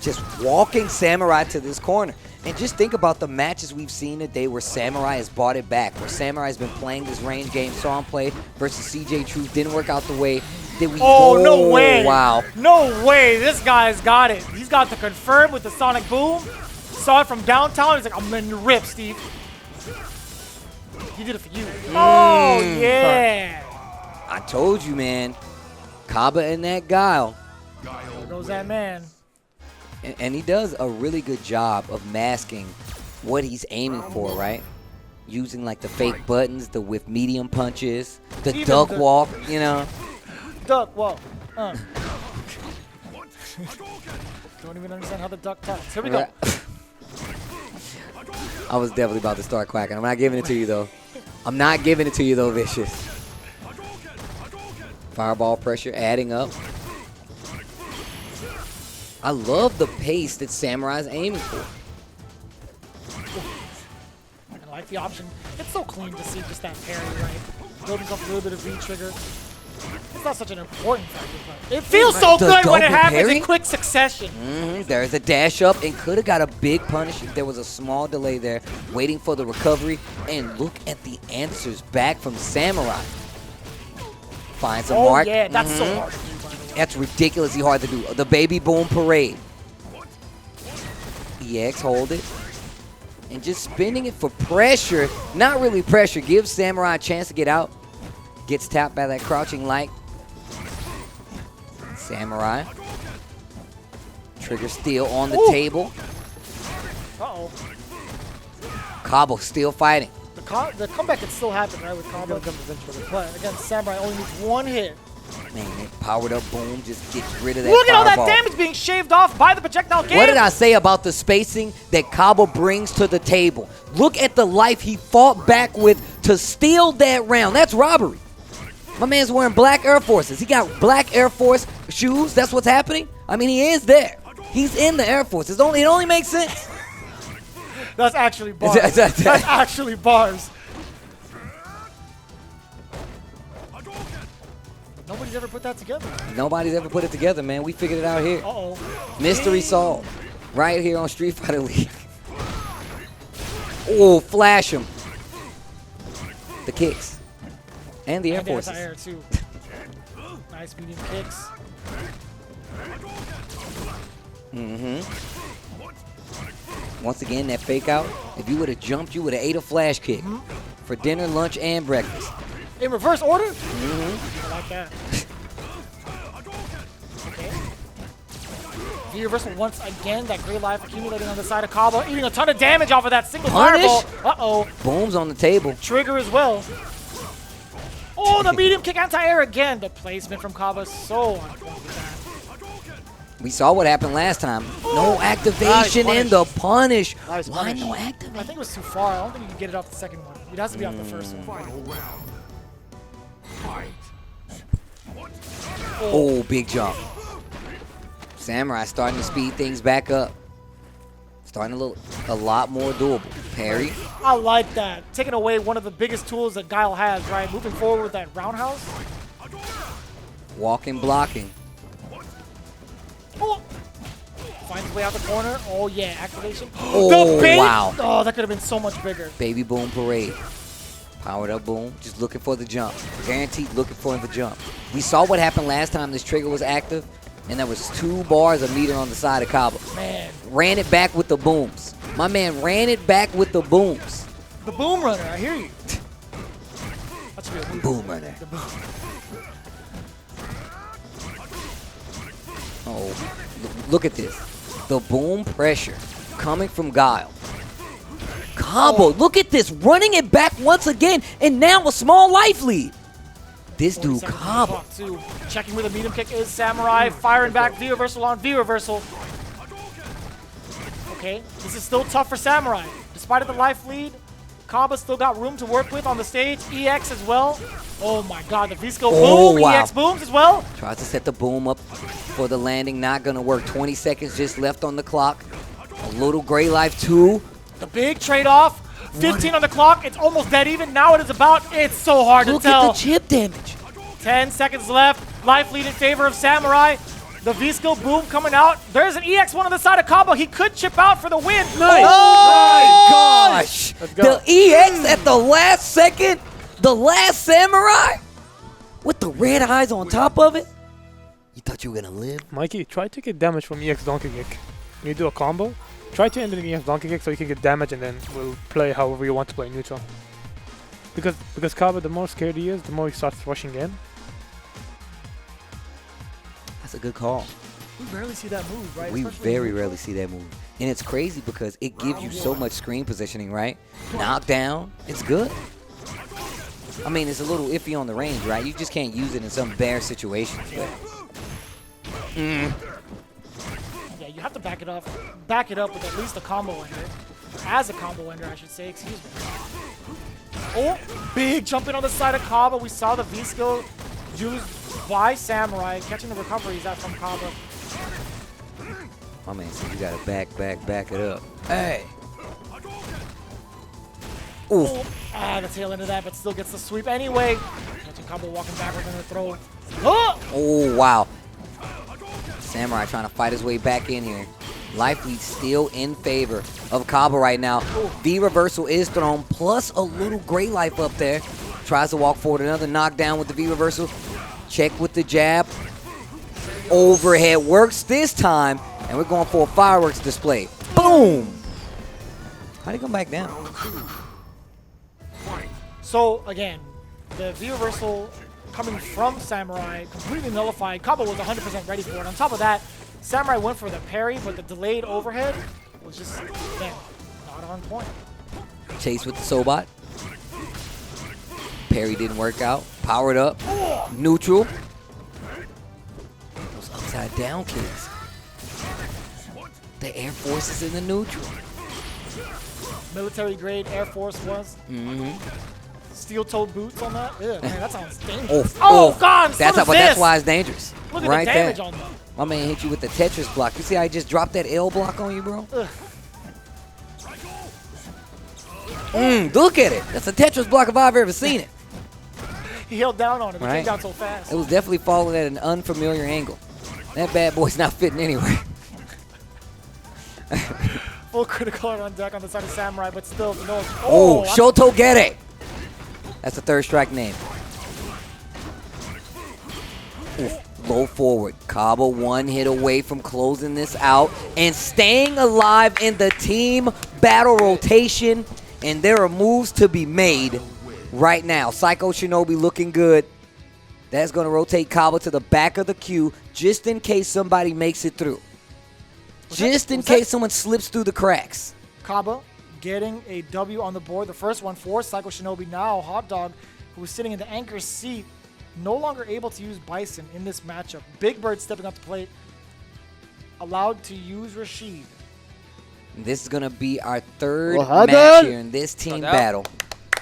Just walking Samurai to this corner. And just think about the matches we've seen today where Samurai has brought it back, where Samurai's been playing this range game, saw him play versus CJ Truth, didn't work out the way that we no way. Wow. No way. This guy's got it. He's got the confirm with the Sonic Boom. Saw it from downtown. He's like, I'm in the rip, Steve. He did it for you. Oh, yeah. I told you, man. CABA and that Guile. There goes that man. And he does a really good job of masking what he's aiming for, right? Using like the fake buttons, the with medium punches, the Even duck walk, you know. Duck walk. Don't even understand how the duck talks. Here we go. I was definitely about to start quacking. I'm not giving it to you, though. I'm not giving it to you, though, Vicious. Fireball pressure adding up. I love the pace that Samurai's aiming for. I like the option. It's so clean to see just that parry, right? Building up a little bit of V-trigger. It's not such an important factor, but it feels so good when it happens in quick succession. There's a dash up and could have got a big punish if there was a small delay there, waiting for the recovery. And look at the answers back from Samurai. Finds a mark. Yeah, that's so hard to do, by the way. That's ridiculously hard to do. The baby boom parade. EX hold it. And just spinning it for pressure. Not really pressure. Gives Samurai a chance to get out. Gets tapped by that crouching light. Samurai. Trigger still on the table. Uh-oh. CABA still fighting. The comeback can still happen, right, with CABA. But against Samurai, only needs one hit. Man, that powered up boom just gets rid of that Look at all that fireball. damage being shaved off by the projectile game. What did I say about the spacing that CABA brings to the table? Look at the life he fought back with to steal that round. That's robbery. My man's wearing black Air Forces. He got black Air Force shoes. That's what's happening. I mean, he is there. He's in the Air Force. It only makes sense. That's actually bars. That's actually bars. Nobody's ever put that together. Nobody's ever put it together, man. We figured it out here. Uh-oh. Mystery solved. Right here on Street Fighter League. Oh, flash him. The kicks. And the Air Forces. Anti-air too. Nice medium kicks. Once again, that fake out. If you would have jumped, you would have ate a flash kick. For dinner, lunch, and breakfast. In reverse order? I like that. Okay. The reversal once again. That great life accumulating on the side of CABA. Eating a ton of damage off of that single fireball. Uh-oh. Boom's on the table. Trigger as well. Oh, the medium kick anti-air again. The placement from CABA is so on point with that. We saw what happened last time. No activation in the punish. Why no activation? I think it was too far. I don't think you can get it off the second one. It has to be off the first one. Oh, big jump. Samurai starting to speed things back up. Starting to look a lot more doable. Parry. I like that. Taking away one of the biggest tools that Guile has, right? Moving forward with that roundhouse. Walking, blocking. Oh. Finds his way out the corner. Oh, yeah. Activation. Oh, the bait. wow. Oh, that could have been so much bigger. Baby Boom Parade. Powered up Boom. Just looking for the jump. Guaranteed looking for the jump. We saw what happened last time this trigger was active. And there was 2 bars of meter on the side of CABA. Man. Ran it back with the booms. My man ran it back with the booms. The boom runner, I hear you. That should be a boom runner. Oh, look at this. The boom pressure coming from Guile. CABA, look at this. Running it back once again. And now a small life lead. This dude, CABA. Checking where the medium kick is. Samurai firing back. V reversal on V reversal. Okay, this is still tough for Samurai. Despite the life lead, CABA still got room to work with on the stage. EX as well. Oh my god, the V-skill boom. Wow. EX booms as well. Tries to set the boom up for the landing. Not going to work. 20 seconds just left on the clock. A little gray life too. The big trade-off. 15 on the clock. It's almost dead even. Now it is about. It's so hard to tell. Look at the chip damage. 10 seconds left. Life lead in favor of Samurai. The V-skill boom coming out. There's an EX1 on the side of CABA. He could chip out for the win. Nice. Oh my gosh. The EX at the last second. The last Samurai. With the red eyes on top of it. You thought you were going to live? Mikey, try to get damage from EX donkey kick. When you do a combo, try to end an EX donkey kick so you can get damage and then we'll play however you want to play neutral. Because CABA, the more scared he is, the more he starts rushing in. That's a good call. We rarely see that move, right? We very rarely see that move. And it's crazy because it gives you so much screen positioning, right? Knockdown, it's good. I mean, it's a little iffy on the range, right? You just can't use it in some bare situations. But Yeah, you have to back it up with at least a combo ender. As a combo ender, I should say, excuse me. Oh, big jump in on the side of CABA. We saw the V-skill used by Samurai. Catching the recoveries out from CABA. My man said you gotta back it up. Hey. Ooh. The tail end of that, but still gets the sweep anyway. Catching CABA walking backward on the throw. Oh, wow. Samurai trying to fight his way back in here. Life lead still in favor of CABA right now. V reversal is thrown, plus a little gray life up there. Tries to walk forward, another knockdown with the V reversal. Check with the jab. Overhead works this time, and we're going for a fireworks display. Boom! How'd he come back down? So again, the V reversal coming from Samurai completely nullified. CABA was 100% ready for it. On top of that, Samurai went for the parry, but the delayed overhead was just, man, not on point. Chase with the Sobot. Parry didn't work out. Powered up. Neutral. Those upside down kicks. The Air Force is in the neutral. Military grade Air Force was. Steel-toed boots on that. Ew, man, that sounds dangerous. God! That's why it's dangerous. Look at right the damage there. on that. My man hit you with the Tetris block. You see how I just dropped that L block on you, bro? Look at it. That's a Tetris block if I've ever seen it. He held down on it. He Right. came down so fast. It was definitely falling at an unfamiliar angle. That bad boy's not fitting anywhere. Full critical on deck on the side of Samurai, but still, no. Oh, Shoto Gere. That's the third strike name. Oof, low forward. CABA one hit away from closing this out and staying alive in the team battle rotation. And there are moves to be made right now. Psycho Shinobi looking good. That's going to rotate CABA to the back of the queue just in case somebody makes it through. Just in case someone slips through the cracks. CABA getting a W on the board. The first one for Psycho Shinobi. Now Hot Dog, who was sitting in the anchor seat, no longer able to use Bison in this matchup. Big Bird stepping up the plate, allowed to use Rashid. This is going to be our third match here in this team battle.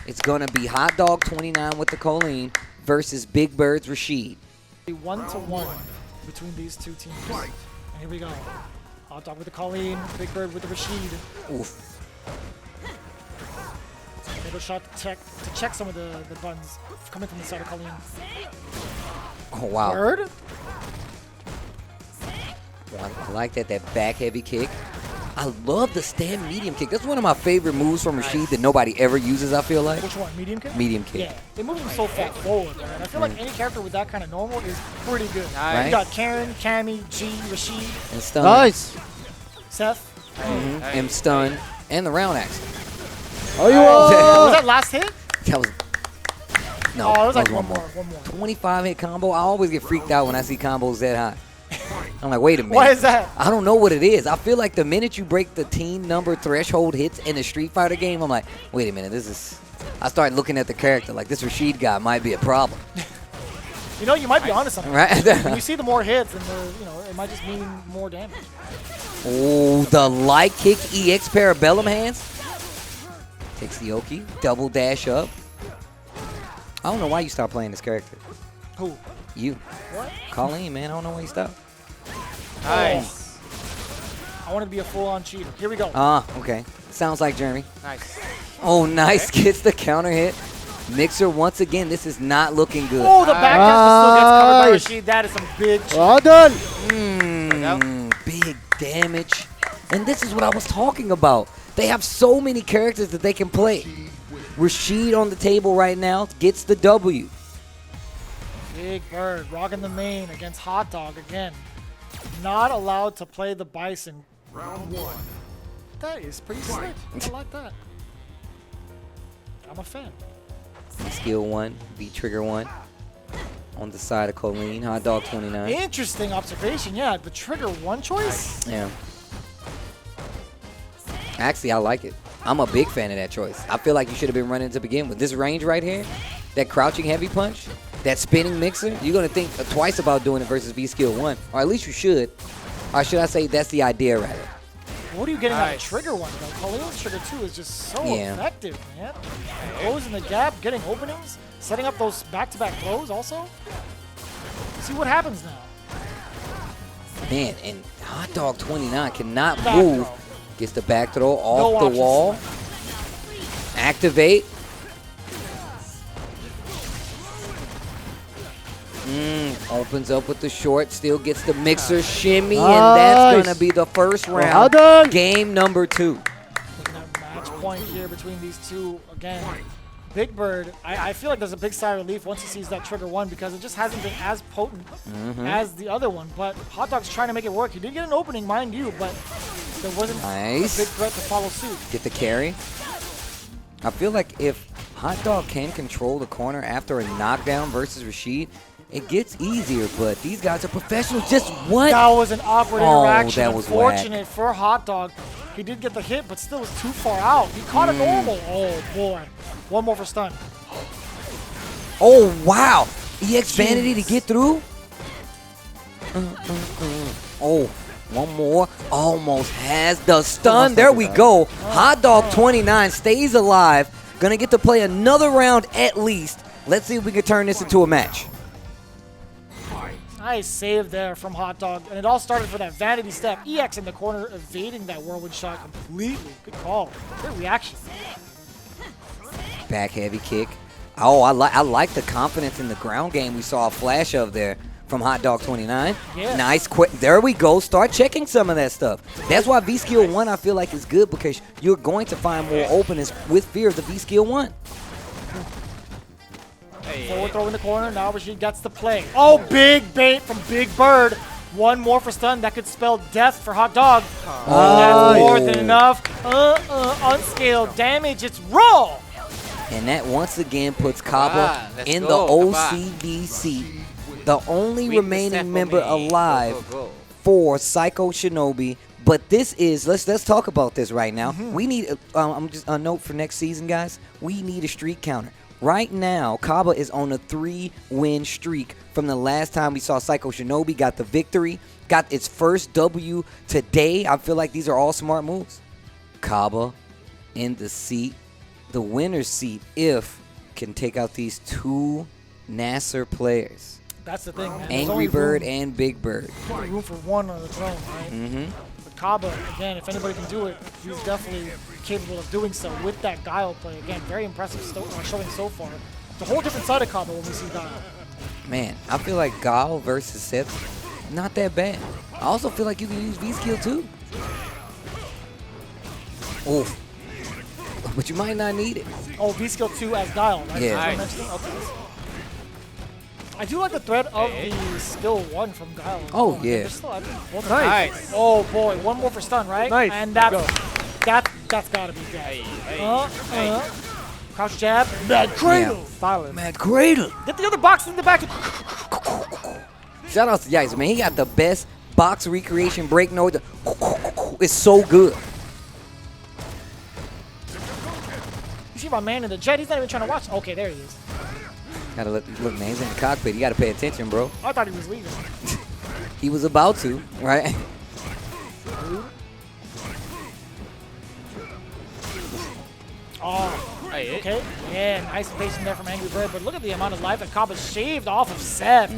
It's going to be Hot Dog 29 with the Colleen versus Big Bird's Rashid. 1-1 between these two teams. And here we go. Hot Dog with the Colleen, Big Bird with the Rashid. Oof. Middle shot to check some of the buttons coming from the side of Colleen. Oh, wow. Bird? I like that back heavy kick. I love the stand medium kick. That's one of my favorite moves from Rashid that nobody ever uses, I feel like. Which one? Medium kick? Medium kick. Yeah. They move him so far forward, man. I feel like any character with that kind of normal is pretty good. Nice. You got Karen, Cammy, G, Rashid. And stun. Nice. Seth. And stun. And the round axe. Oh, you was that last hit? That was... No, Oh, it was that like was one more. 25 hit combo. I always get freaked out when I see combos that high. I'm like, wait a minute. Why is that? I don't know what it is. I feel like the minute you break the team number threshold hits in a Street Fighter game, I'm like, wait a minute, this is... I start looking at the character like this Rashid guy might be a problem. You know, you might be onto something. Right? When you see the more hits, and it might just mean more damage. Oh, the light kick EX Parabellum hands. Takes the Oki, double dash up. I don't know why you stopped playing this character. Who? You. What? Colleen, man, I don't know why you stopped. Nice. I want to be a full-on cheater. Here we go. Okay. Sounds like Jeremy. Nice. Oh, nice. Gets the counter hit. Mixer once again. This is not looking good. Oh, the back still gets covered by Rashid. That is some big. Well done. Big damage. And this is what I was talking about. They have so many characters that they can play. Rashid on the table right now gets the W. Big Bird rocking the main against Hot Dog again. Not allowed to play the Bison. Round 1. That is pretty slick. I like that. I'm a fan. Skill 1, B trigger 1. On the side of Colleen, Hot Dog 29. Interesting observation. Yeah, the trigger 1 choice. Yeah. Actually, I like it. I'm a big fan of that choice. I feel like you should have been running to begin with. This range right here, that crouching heavy punch, that spinning mixer, you're going to think twice about doing it versus B skill 1. Or at least you should. Or should I say that's the idea, rather. What are you getting out of trigger 1, though? Colleen's trigger 2 is just so effective, man. Closing the gap, getting openings, setting up those back-to-back throws also. See what happens now. Man, and Hot Dog 29 cannot move. Gets the back throw off the wall. Activate. Opens up with the short. Still gets the mixer shimmy. And that's going to be the first round. Game number 2. Match point here between these two. Again, Big Bird, I feel like there's a big sigh of relief once he sees that trigger 1 because it just hasn't been as potent as the other one. But Hot Dog's trying to make it work. He did get an opening, mind you, but there wasn't a big threat to follow suit. Get the carry. I feel like if Hot Dog can control the corner after a knockdown versus Rashid, it gets easier, but these guys are professionals. Just what? That was an awkward interaction. That was Unfortunate for Hot Dog. He did get the hit, but still was too far out. He caught a normal. Oh, boy. One more for stun. Oh, wow. EX Vanity to get through? Oh, one more. Almost has the stun. There we go. Hot Dog 29 stays alive. Gonna get to play another round at least. Let's see if we can turn this into a match. Nice save there from Hot Dog. And it all started for that vanity step. EX in the corner evading that whirlwind shot completely. Good call. Good reaction. Back heavy kick. Oh, I like the confidence in the ground game we saw a flash of there from Hot Dog 29. Yeah. Nice quick. There we go. Start checking some of that stuff. That's why V-Skill 1 I feel like is good, because you're going to find more openness with fear of the V-Skill 1. Forward throw in the corner. Now Rashid gets the play. Oh, big bait from Big Bird. One more for stun. That could spell death for Hot Dog. That's more than enough. Unscaled damage. It's raw. And that once again puts CABA in the OCBC, the only remaining member alive for Psycho Shinobi. But this is, let's talk about this right now. We need, just a note for next season, guys. We need a streak counter. Right now, CABA is on a 3-win streak from the last time we saw Psycho Shinobi got the victory, got its first W today. I feel like these are all smart moves. CABA in the seat, the winner's seat, if can take out these 2 NASR players. That's the thing, man. Angry Bird and Big Bird. Room for one on the throne, right? But CABA, again, if anybody can do it, he's definitely capable of doing so with that Guile play. Again, very impressive showing so far. It's a whole different side of CABA when we see Guile. Man, I feel like Guile versus Seth, not that bad. I also feel like you can use V-Skill too. Oof. But you might not need it. Oh, V-Skill 2 as Guile, right? Yeah. Okay. I do like the threat of the skill 1 from Guile. Oh, yeah. Nice. Oh, boy. One more for stun, right? Nice. And that's got to be dead. Crouch jab. Mad Cradle. Silence. Mad Cradle. Get the other box in the back. Shout out to Yikes, man. He got the best box recreation break note. It's so good. You see my man in the jet? He's not even trying to watch. Okay, there he is. Gotta look, man, he's in the cockpit. You gotta pay attention, bro. I thought he was leaving. He was about to, right? Oh, okay. Yeah, nice patient there from Angry Bird, but look at the amount of life that CABA shaved off of Seth.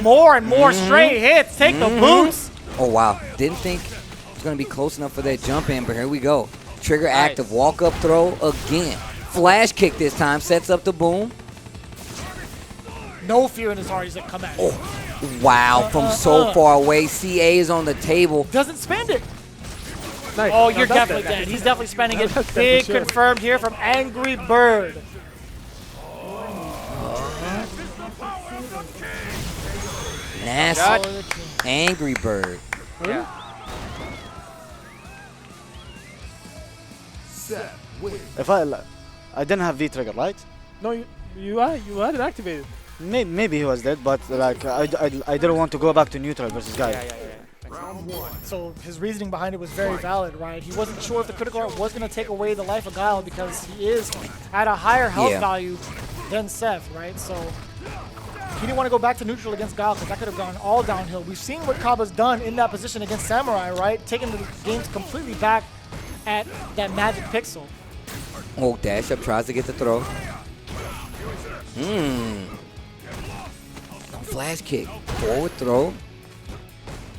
More and more straight hits. Take the boots. Oh, wow. Didn't think it was going to be close enough for that jump in, but here we go. Trigger active, walk-up throw again. Flash kick this time, sets up the boom. No fear in his heart. He's like, come at me. Oh, wow, from so far away. CA is on the table. Doesn't spend it. Nice. Oh, you're definitely dead. He's definitely spending it. Big confirmed here from Angry Bird. Nasty. Angry Bird. Yeah. If I didn't have V trigger, right? No, you had it activated. Maybe he was dead, but like I didn't want to go back to neutral versus Guy. Yeah. So his reasoning behind it was very valid, right? He wasn't sure if the critical art was going to take away the life of Guile because he is at a higher health value than Seth, right? So he didn't want to go back to neutral against Guile because that could have gone all downhill. We've seen what CABA's done in that position against Samurai, right? Taking the games completely back at that magic pixel. Oh, dash up, tries to get the throw. Flash kick, forward throw.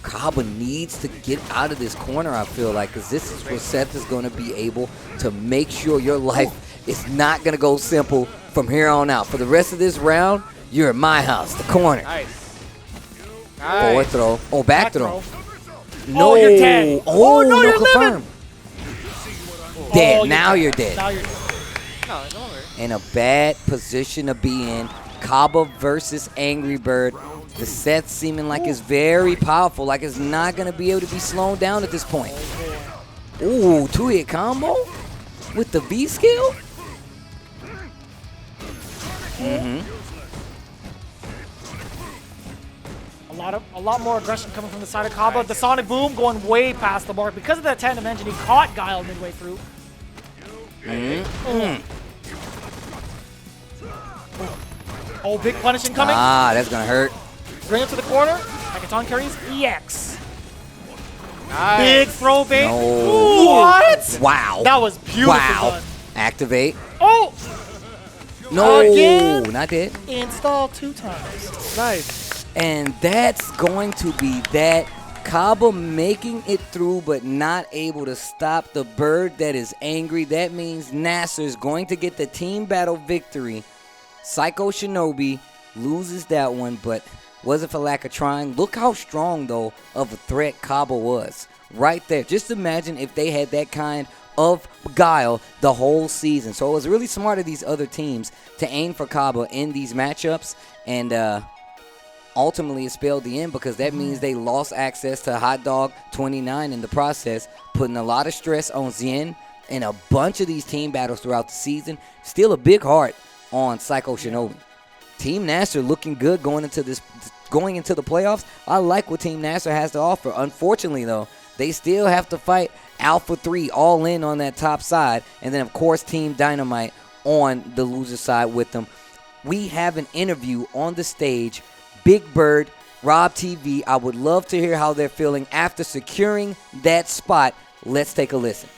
CABA needs to get out of this corner, I feel like, because this is where Seth is going to be able to make sure your life is not going to go simple from here on out. For the rest of this round, you're in my house, the corner. Nice. Forward throw. Oh, back throw. No. Oh, you're dead. Oh, no, you're living. Dead. Oh, now you're dead. Now you're dead. No, don't worry. In a bad position to be in. CABA versus Angry Bird. The set seeming like it's very powerful, like it's not going to be able to be slowed down at this point. Ooh, 2-hit combo with the V skill? A lot more aggression coming from the side of CABA. The Sonic Boom going way past the mark. Because of that tandem engine, he caught Guile midway through. Oh, big punishing coming. Ah, that's going to hurt. Bring him to the corner. Hackathon carries EX. Nice. Big throw bait. No. Ooh, what? Wow. That was beautiful done. Activate. Oh! No, again. not dead. Install 2 times. Nice. And that's going to be that. CABA making it through but not able to stop the bird that is angry. That means NASR is going to get the team battle victory. Psycho Shinobi loses that one, but wasn't for lack of trying. Look how strong, though, of a threat CABA was. Right there. Just imagine if they had that kind of guile the whole season. So it was really smart of these other teams to aim for CABA in these matchups. And, ultimately, it spelled the end because that means they lost access to Hot Dog 29 in the process, putting a lot of stress on XIAN in a bunch of these team battles throughout the season. Still a big heart on Psycho Shinobi. Team NASR looking good going into the playoffs. I like what Team NASR has to offer. Unfortunately, though, they still have to fight Alpha 3 all in on that top side, and then, of course, Team DYNAMITE on the loser side with them. We have an interview on the stage. Big Bird, Rob TV. I would love to hear how they're feeling after securing that spot. Let's take a listen.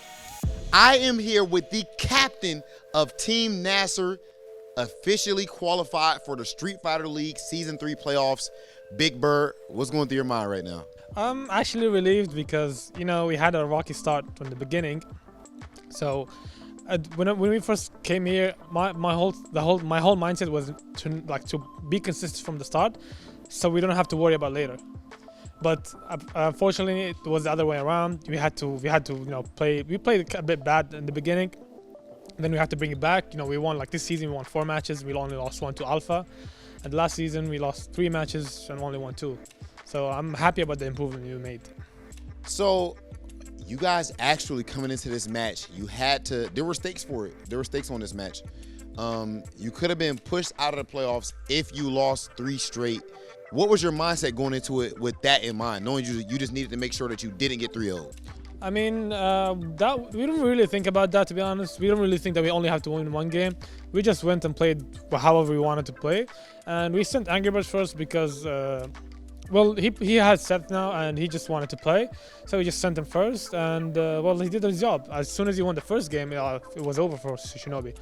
I am here with the captain of Team NASR, officially qualified for the Street Fighter League Season 3 playoffs. Big Bird, what's going through your mind right now? I'm actually relieved because, you know, we had a rocky start from the beginning. So when we first came here, my whole mindset was to be consistent from the start, so we don't have to worry about later. But unfortunately, it was the other way around. We had to play. We played a bit bad in the beginning, then we have to bring it back. You know, we won like this season. We won 4 matches. We only lost 1 to Alpha, and last season we lost 3 matches and only won 2. So I'm happy about the improvement you made. So, you guys actually coming into this match, there were stakes for it. There were stakes on this match. You could have been pushed out of the playoffs if you lost 3 straight. What was your mindset going into it with that in mind, knowing you just needed to make sure that you didn't get 3-0? I mean, we don't really think about that, to be honest. We don't really think that we only have to win 1 game. We just went and played however we wanted to play. And we sent ANGRYBIRD first because well, he has Seth now, and he just wanted to play, so we just sent him first, and well, he did his job. As soon as he won the first game, it was over for Shinobi.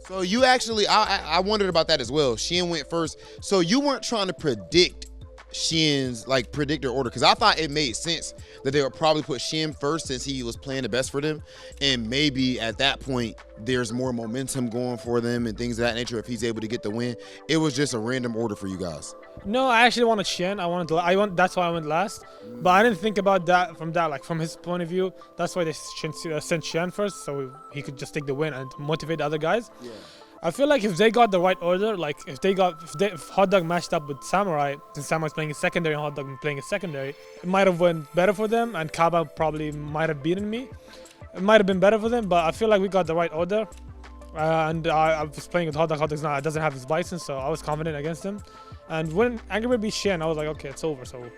So you actually, I wondered about that as well. XIAN went first, so you weren't trying to predict XIAN's predictor order, because I thought it made sense that they would probably put XIAN first since he was playing the best for them, and maybe at that point there's more momentum going for them and things of that nature if he's able to get the win. It was just a random order for you guys. No, I actually wanted XIAN. That's why I went last. But I didn't think about that from his point of view. That's why they sent XIAN first, so he could just take the win and motivate the other guys. Yeah. I feel like if they got the right order, like if Hot Dog matched up with Samurai, since Samurai's playing a secondary and Hot Dog playing a secondary, it might have went better for them, and CABA probably might have beaten me. It might have been better for them, but I feel like we got the right order. And I was playing with Hot Dog. Hot Dog doesn't have his Bison, so I was confident against him. And when ANGRYBIRD beat XIAN, I was like, okay, it's over. So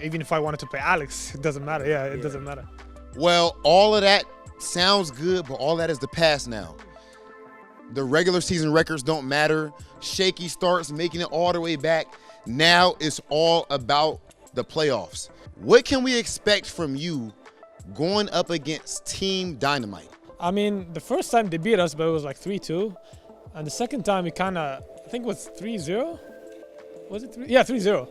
even if I wanted to play Alex, it doesn't matter. Yeah, it doesn't matter. Well, all of that sounds good, but all that is the past now. The regular season records don't matter. Shaky starts, making it all the way back. Now it's all about the playoffs. What can we expect from you going up against Team DYNAMITE? I mean, the first time they beat us, but it was like 3-2. And the second time, we I think it was 3-0. Was it 3? Yeah, 3-0.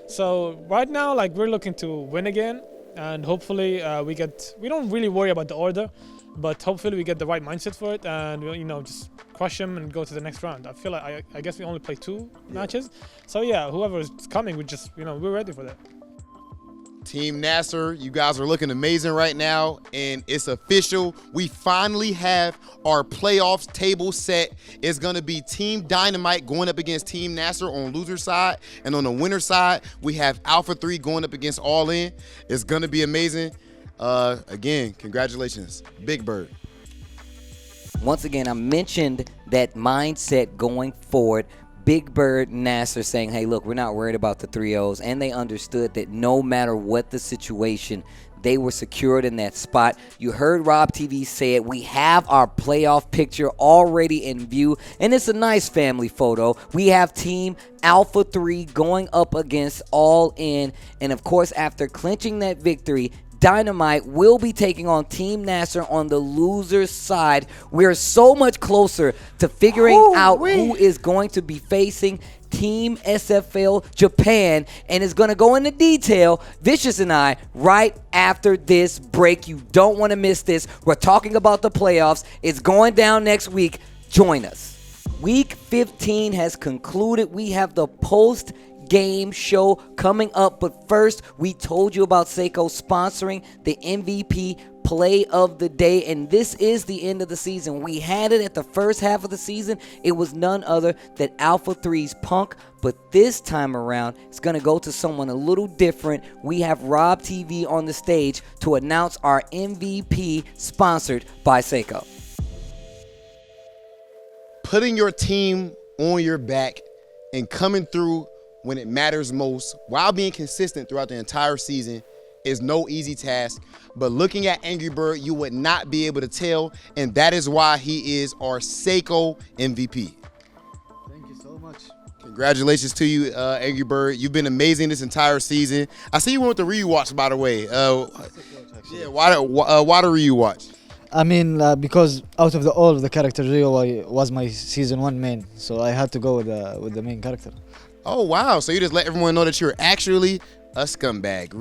So right now, we're looking to win again, and hopefully we don't really worry about the order, but hopefully we get the right mindset for it, and just crush them and go to the next round. I feel like I guess we only play 2 matches, so yeah, whoever is coming, we're ready for that. Team NASR, you guys are looking amazing right now, and it's official. We finally have our playoffs table set. It's going to be Team DYNAMITE going up against Team NASR on loser side, and on the winner side, we have Alpha 3 going up against All In. It's going to be amazing. Again, congratulations, Big Bird. Once again, I mentioned that mindset going forward. Big Bird, NASR saying, hey, look, we're not worried about the 3-0s, and they understood that no matter what the situation, they were secured in that spot. You heard Rob TV say it. We have our playoff picture already in view, and it's a nice family photo. We have Team Alpha 3 going up against All In, and of course, after clinching that victory, DYNAMITE will be taking on Team NASR on the loser side. We're so much closer to figuring out who is going to be facing Team SFL Japan, and is going to go into detail, Vicious and I, right after this break. You don't want to miss this. We're talking about the playoffs. It's going down next week. Join us. Week 15 has concluded. We have the post-game show coming up, but first, we told you about Seiko sponsoring the MVP Play of the Day, and this is the end of the season. We had it at the first half of the season. It was none other than Alpha 3's Punk, but this time around, it's going to go to someone a little different. We have Rob TV on the stage to announce our MVP sponsored by Seiko. Putting your team on your back and coming through when it matters most while being consistent throughout the entire season is no easy task, but looking at Angry Bird, you would not be able to tell, and that is why he is our Seiko MVP. Thank you so much. Congratulations to you, Angry Bird. You've been amazing this entire season. I see you went with the rewatch, by the way. Yeah, why the rewatch? I mean, because out of all of the characters, Rio was my season 1 main, so I had to go with the main character. Oh wow! So you just let everyone know that you're actually a scumbag.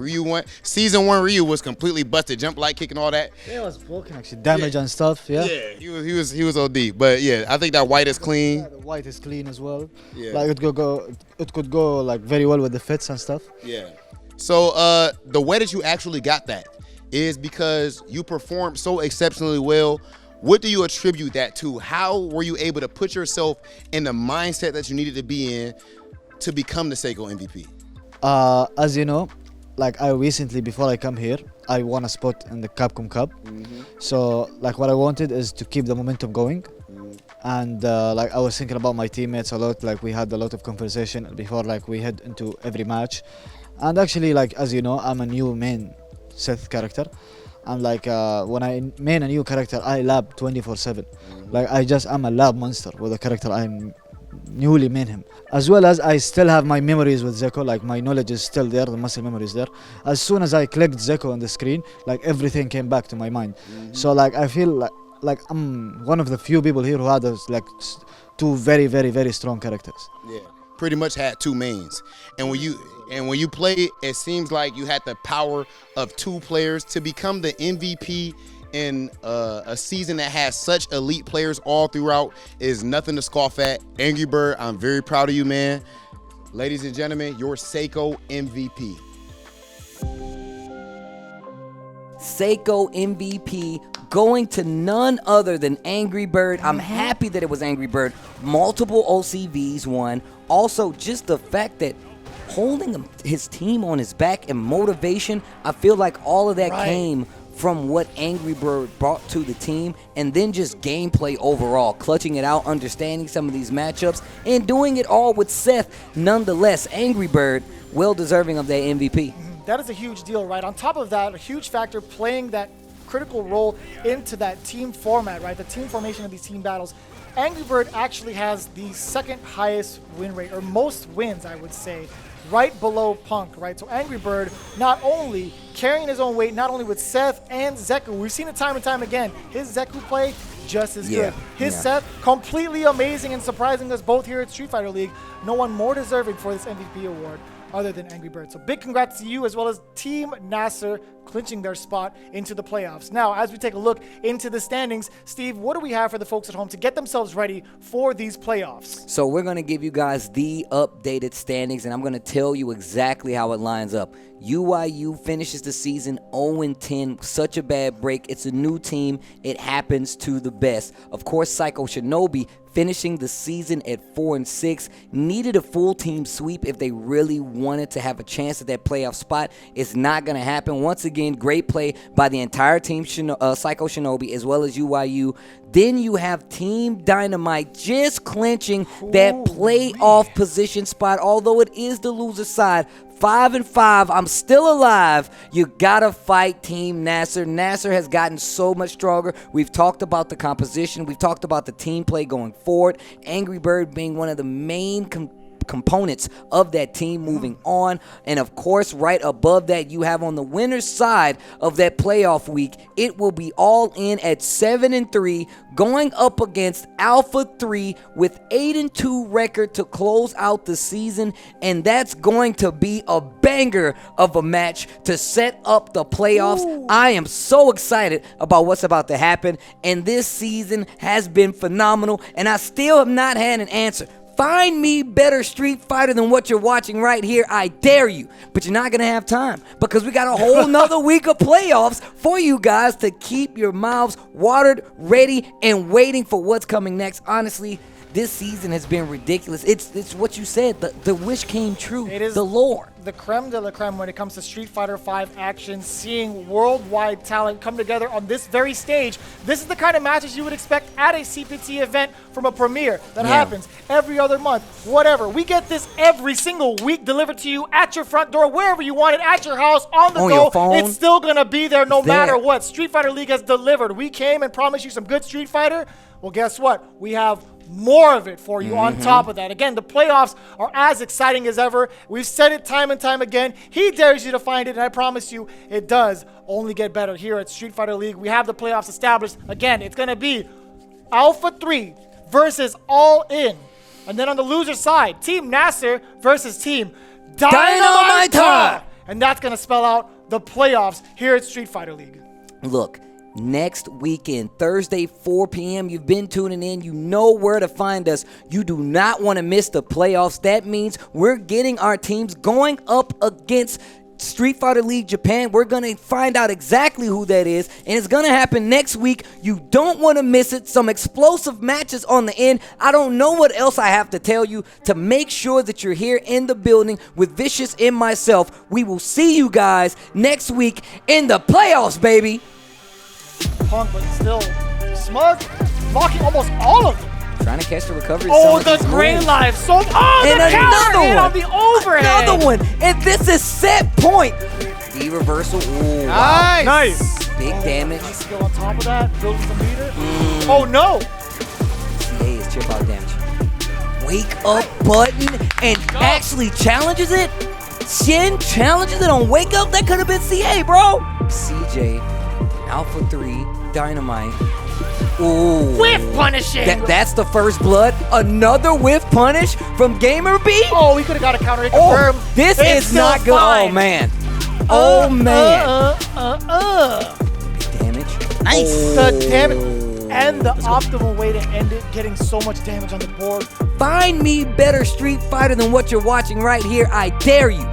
Season 1 Ryu was completely busted, jump light kick and all that. Yeah, it was broken actually, damage and stuff. Yeah. Yeah, he was OD. But yeah, I think that white is clean. Yeah, the white is clean as well. Yeah. Like it could go like very well with the fits and stuff. Yeah. So the way that you actually got that is because you performed so exceptionally well. What do you attribute that to? How were you able to put yourself in the mindset that you needed to be in to become the Seiko MVP? As you know, like I recently, before I come here, I won a spot in the Capcom Cup. So like what I wanted is to keep the momentum going. And like I was thinking about my teammates a lot. Like we had a lot of conversation before like we head into every match. And actually, like as you know, I'm a new main Seth character. And like when I main a new character, I lab 24/7. Like I'm a lab monster with a character I'm newly main him. As well as I still have my memories with Zeko, like my knowledge is still there, the muscle memory is there. As soon as I clicked Zeko on the screen, like everything came back to my mind. So like I feel like I'm one of the few people here who had like two very, very, very strong characters. Yeah, pretty much had two mains. And when you play, it seems like you had the power of two players to become the MVP in a season that has such elite players all throughout is nothing to scoff at. Angry Bird, I'm very proud of you, man. Ladies and gentlemen, your Seiko MVP. Seiko MVP going to none other than Angry Bird. I'm happy that it was Angry Bird. Multiple OCVs won. Also, just the fact that holding his team on his back and motivation, I feel like all of that came from what Angry Bird brought to the team, and then just gameplay overall, clutching it out, understanding some of these matchups, and doing it all with Seth. Nonetheless, Angry Bird, well deserving of that MVP. That is a huge deal, right? On top of that, a huge factor playing that critical role into that team format, right? The team formation of these team battles. Angry Bird actually has the second highest win rate, or most wins, I would say, right below Punk, right? So Angry Bird not only carrying his own weight, not only with Seth and Zeku. We've seen it time and time again. His Zeku play, just as good. His Seth, completely amazing and surprising us both here at Street Fighter League. No one more deserving for this MVP award other than Angry Bird. So big congrats to you as well as Team NASR clinching their spot into the playoffs. Now, as we take a look into the standings, Steve, what do we have for the folks at home to get themselves ready for these playoffs? So we're going to give you guys the updated standings, and I'm going to tell you exactly how it lines up. UYU finishes the season 0-10. Such a bad break. It's a new team. It happens to the best. Of course, Psycho Shinobi finishing the season at 4-6. Needed a full team sweep if they really wanted to have a chance at that playoff spot. It's not going to happen. Once again, great play by the entire team, Psycho Shinobi, as well as UYU. Then you have Team DYNAMITE just clinching that playoff position spot, although it is the loser side. 5-5, I'm still alive. You gotta fight Team NASR. NASR has gotten so much stronger. We've talked about the composition. We've talked about the team play going forward. Angry Bird being one of the main components of that team moving on. And of course, right above that, you have on the winner's side of that playoff week, it will be all in at 7-3, going up against Alpha 3 with 8-2 record to close out the season. And that's going to be a banger of a match to set up the playoffs. Ooh. I am so excited about what's about to happen, and this season has been phenomenal, and I still have not had an answer. Find me better Street Fighter than what you're watching right here. I dare you. But you're not going to have time because we got a whole nother week of playoffs for you guys to keep your mouths watered, ready, and waiting for what's coming next. Honestly, this season has been ridiculous. It's what you said. The wish came true. It is the lore. The creme de la creme when it comes to Street Fighter V action, seeing worldwide talent come together on this very stage. This is the kind of matches you would expect at a CPT event from a premiere that happens every other month, whatever. We get this every single week delivered to you at your front door, wherever you want it, at your house, on the go. Your phone. It's still going to be there no matter what. Street Fighter League has delivered. We came and promised you some good Street Fighter. Well, guess what? We have more of it for you on top of that. Again, the playoffs are as exciting as ever. We've said it time and time again. He dares you to find it, and I promise you it does only get better here at Street Fighter League. We have the playoffs established. Again, it's going to be Alpha 3 versus All In. And then on the loser side, Team NASR versus Team DYNAMITE. And that's going to spell out the playoffs here at Street Fighter League. Look, next weekend, Thursday, 4 p.m. You've been tuning in. You know where to find us. You do not want to miss the playoffs. That means we're getting our teams going up against Street Fighter League Japan. We're going to find out exactly who that is, and it's going to happen next week. You don't want to miss it. Some explosive matches on the end. I don't know what else I have to tell you to make sure that you're here in the building with Vicious and myself. We will see you guys next week in the playoffs, baby. Punk, but still, SMUG blocking almost all of them. Trying to catch the recovery. Oh, the great life. So, and the counter another one on the overhead. Another one. And this is set point. The reversal. Ooh, nice. Nice. Big damage. Nice skill on top of that. Building some meter. Oh, no. CA is chip out damage. Wake up button and actually challenges it. Shin challenges it on wake up. That could have been CA, bro. CJ. Alpha 3, DYNAMITE. Ooh. Whiff punishing. That's the first blood. Another whiff punish from GAMERBEE. Oh, he could have got a counter hit confirmed. This is not good. Fine. Oh, man. Oh, man. Big damage. Nice. The damage. And the optimal way to end it, getting so much damage on the board. Find me better Street Fighter than what you're watching right here. I dare you.